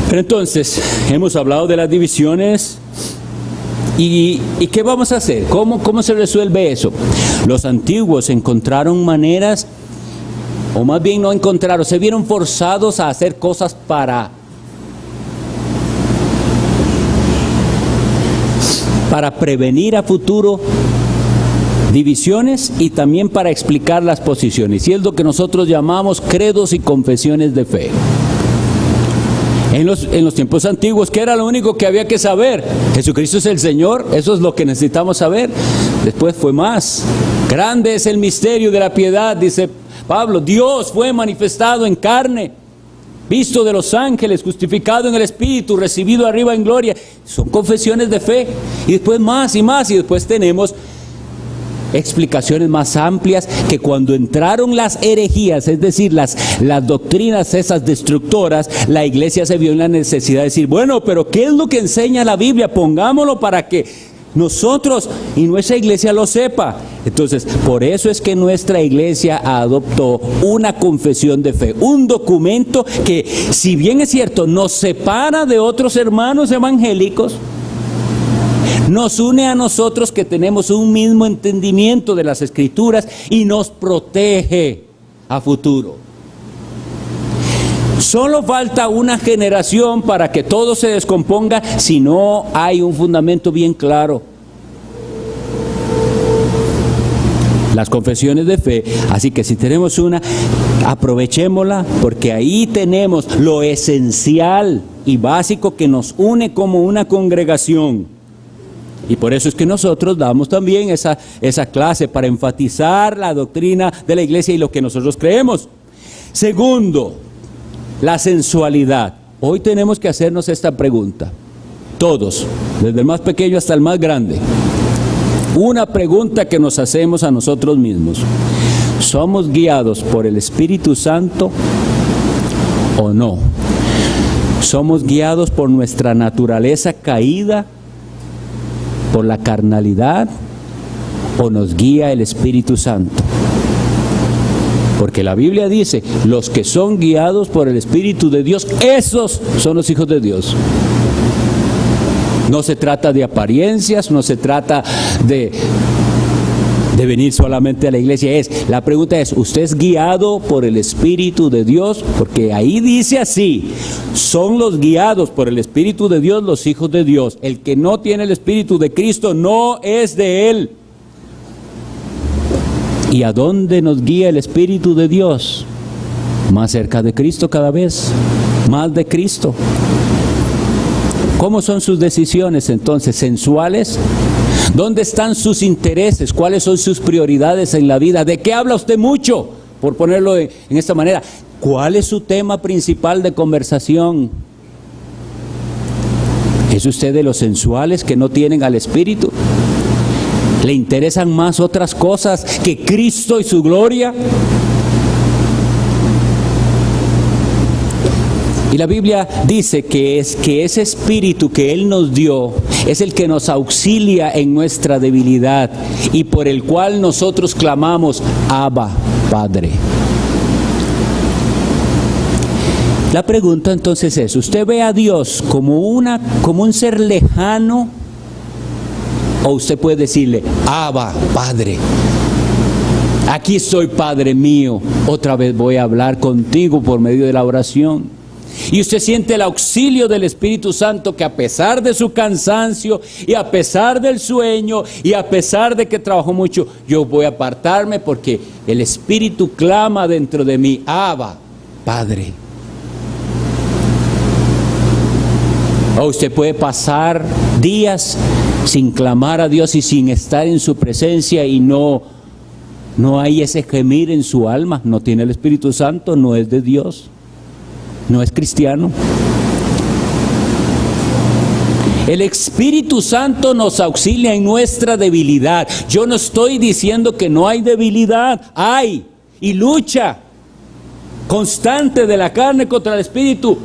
Pero entonces, hemos hablado de las divisiones y ¿qué vamos a hacer? ¿Cómo se resuelve eso? Los antiguos encontraron maneras, o más bien no encontraron, se vieron forzados a hacer cosas para prevenir a futuro divisiones y también para explicar las posiciones. Y es lo que nosotros llamamos credos y confesiones de fe. En los tiempos antiguos, ¿qué era lo único que había que saber? Jesucristo es el Señor, eso es lo que necesitamos saber. Después fue más. Grande es el misterio de la piedad, dice Pablo. Dios fue manifestado en carne, visto de los ángeles, justificado en el Espíritu, recibido arriba en gloria. Son confesiones de fe. Y después más y más, y después tenemos explicaciones más amplias que cuando entraron las herejías, es decir, las doctrinas esas destructoras, la iglesia se vio en la necesidad de decir, bueno, pero ¿qué es lo que enseña la Biblia? Pongámoslo para que nosotros y nuestra iglesia lo sepa. Entonces, por eso es que nuestra iglesia adoptó una confesión de fe, un documento que, si bien es cierto, nos separa de otros hermanos evangélicos, nos une a nosotros que tenemos un mismo entendimiento de las Escrituras y nos protege a futuro. Solo falta una generación para que todo se descomponga si no hay un fundamento bien claro. Las confesiones de fe, así que si tenemos una, aprovechémosla porque ahí tenemos lo esencial y básico que nos une como una congregación. Y por eso es que nosotros damos también esa clase para enfatizar la doctrina de la iglesia y lo que nosotros creemos. Segundo, la sensualidad. Hoy tenemos que hacernos esta pregunta. Todos, desde el más pequeño hasta el más grande. Una pregunta que nos hacemos a nosotros mismos. ¿Somos guiados por el Espíritu Santo o no? ¿Somos guiados por nuestra naturaleza caída, por la carnalidad, o nos guía el Espíritu Santo? Porque la Biblia dice, los que son guiados por el Espíritu de Dios, esos son los hijos de Dios. No se trata de apariencias, no se trata de venir solamente a la iglesia. La pregunta es, ¿usted es guiado por el Espíritu de Dios? Porque ahí dice así, son los guiados por el Espíritu de Dios los hijos de Dios. El que no tiene el Espíritu de Cristo no es de Él. ¿Y a dónde nos guía el Espíritu de Dios? Más cerca de Cristo cada vez, más de Cristo. ¿Cómo son sus decisiones entonces? ¿Sensuales? ¿Dónde están sus intereses? ¿Cuáles son sus prioridades en la vida? ¿De qué habla usted mucho? Por ponerlo en esta manera. ¿Cuál es su tema principal de conversación? ¿Es usted de los sensuales que no tienen al Espíritu? ¿Le interesan más otras cosas que Cristo y su gloria? Y la Biblia dice que ese espíritu que Él nos dio es el que nos auxilia en nuestra debilidad y por el cual nosotros clamamos, Abba, Padre. La pregunta entonces es, ¿usted ve a Dios como un ser lejano? ¿O usted puede decirle, Abba, Padre? Aquí estoy, Padre mío. Otra vez voy a hablar contigo por medio de la oración. Y usted siente el auxilio del Espíritu Santo que a pesar de su cansancio y a pesar del sueño y a pesar de que trabajó mucho, yo voy a apartarme porque el Espíritu clama dentro de mí, Abba, Padre. O usted puede pasar días sin clamar a Dios y sin estar en su presencia y no hay ese gemir en su alma, no tiene el Espíritu Santo, no es de Dios. No es cristiano. El Espíritu Santo nos auxilia en nuestra debilidad. Yo no estoy diciendo que no hay debilidad, hay, y lucha constante de la carne contra el Espíritu.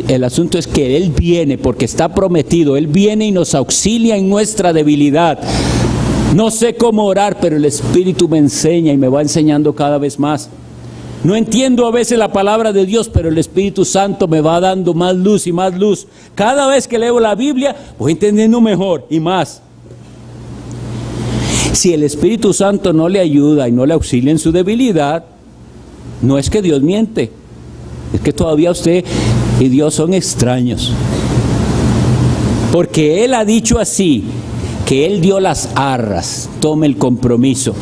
El asunto es que Él viene, porque está prometido, Él viene y nos auxilia en nuestra debilidad. No sé cómo orar, pero el Espíritu me enseña y me va enseñando cada vez más. No entiendo a veces la palabra de Dios, pero el Espíritu Santo me va dando más luz y más luz. Cada vez que leo la Biblia, voy entendiendo mejor y más. Si el Espíritu Santo no le ayuda y no le auxilia en su debilidad, no es que Dios miente, es que todavía usted y Dios son extraños. Porque Él ha dicho así, que Él dio las arras, tome el compromiso.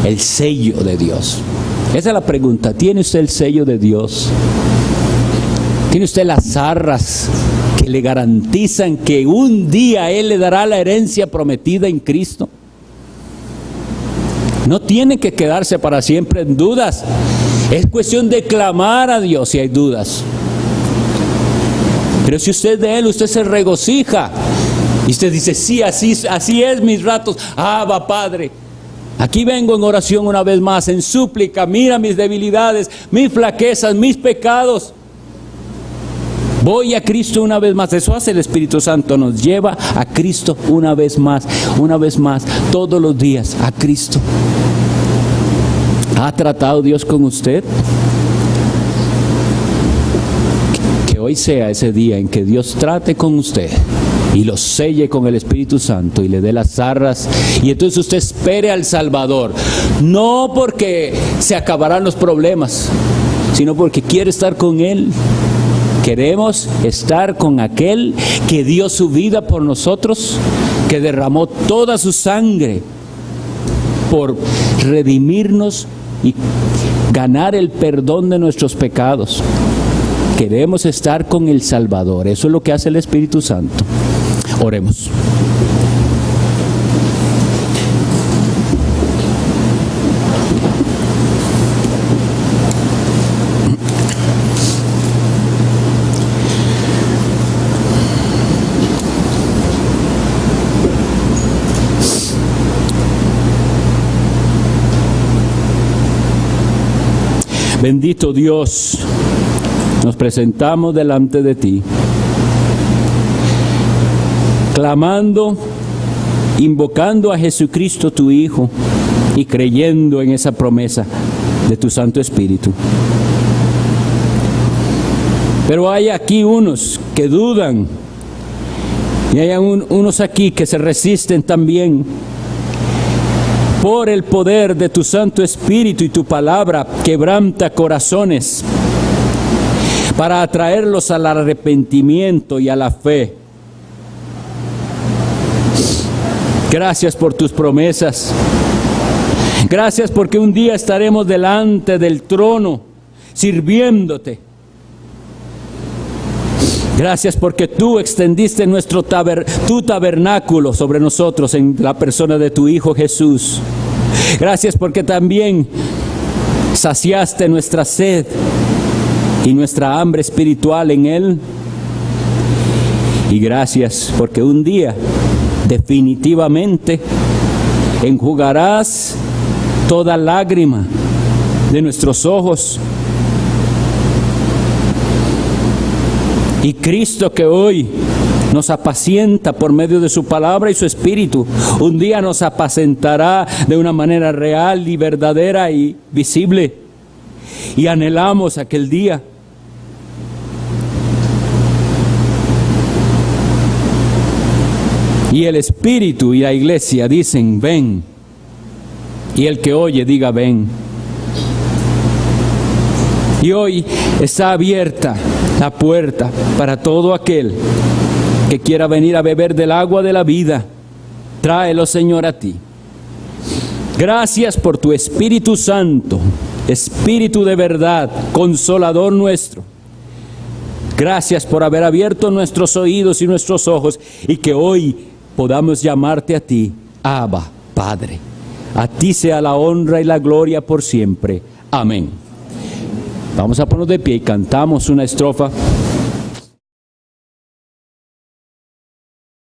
El sello de Dios. Esa es la pregunta. ¿Tiene usted el sello de Dios? ¿Tiene usted las arras que le garantizan que un día Él le dará la herencia prometida en Cristo? No tiene que quedarse para siempre en dudas. Es cuestión de clamar a Dios si hay dudas. Pero si usted es de Él, usted se regocija. Y usted dice, sí, así es mis ratos. Abba, Padre. Aquí vengo en oración una vez más, en súplica, mira mis debilidades, mis flaquezas, mis pecados. Voy a Cristo una vez más. Eso hace el Espíritu Santo, nos lleva a Cristo una vez más, todos los días, a Cristo. ¿Ha tratado Dios con usted? Que hoy sea ese día en que Dios trate con usted y lo selle con el Espíritu Santo y le dé las arras, y entonces usted espere al Salvador, no porque se acabarán los problemas, sino porque quiere estar con Él. Queremos estar con aquel que dio su vida por nosotros, que derramó toda su sangre por redimirnos y ganar el perdón de nuestros pecados. Queremos estar con el Salvador. Eso es lo que hace el Espíritu Santo. Oremos. Bendito Dios, nos presentamos delante de ti, clamando, invocando a Jesucristo tu Hijo y creyendo en esa promesa de tu Santo Espíritu. Pero hay aquí unos que dudan y hay unos aquí que se resisten también. Por el poder de tu Santo Espíritu y tu palabra, quebranta corazones para atraerlos al arrepentimiento y a la fe. Gracias por tus promesas. Gracias porque un día estaremos delante del trono sirviéndote. Gracias porque tú extendiste tu tabernáculo sobre nosotros en la persona de tu Hijo Jesús. Gracias porque también saciaste nuestra sed y nuestra hambre espiritual en Él. Y gracias porque un día definitivamente enjugarás toda lágrima de nuestros ojos Y Cristo, que hoy nos apacienta por medio de su palabra y su espíritu, un día nos apacentará de una manera real y verdadera y visible. Y anhelamos aquel día. Y el Espíritu y la iglesia dicen, ven. Y el que oye diga, ven. Y hoy está abierta la puerta para todo aquel que quiera venir a beber del agua de la vida. Tráelo, Señor, a ti. Gracias por tu Espíritu Santo, Espíritu de verdad, Consolador nuestro. Gracias por haber abierto nuestros oídos y nuestros ojos y que hoy podamos llamarte a ti, Abba, Padre. A ti sea la honra y la gloria por siempre. Amén. Vamos a ponernos de pie y cantamos una estrofa.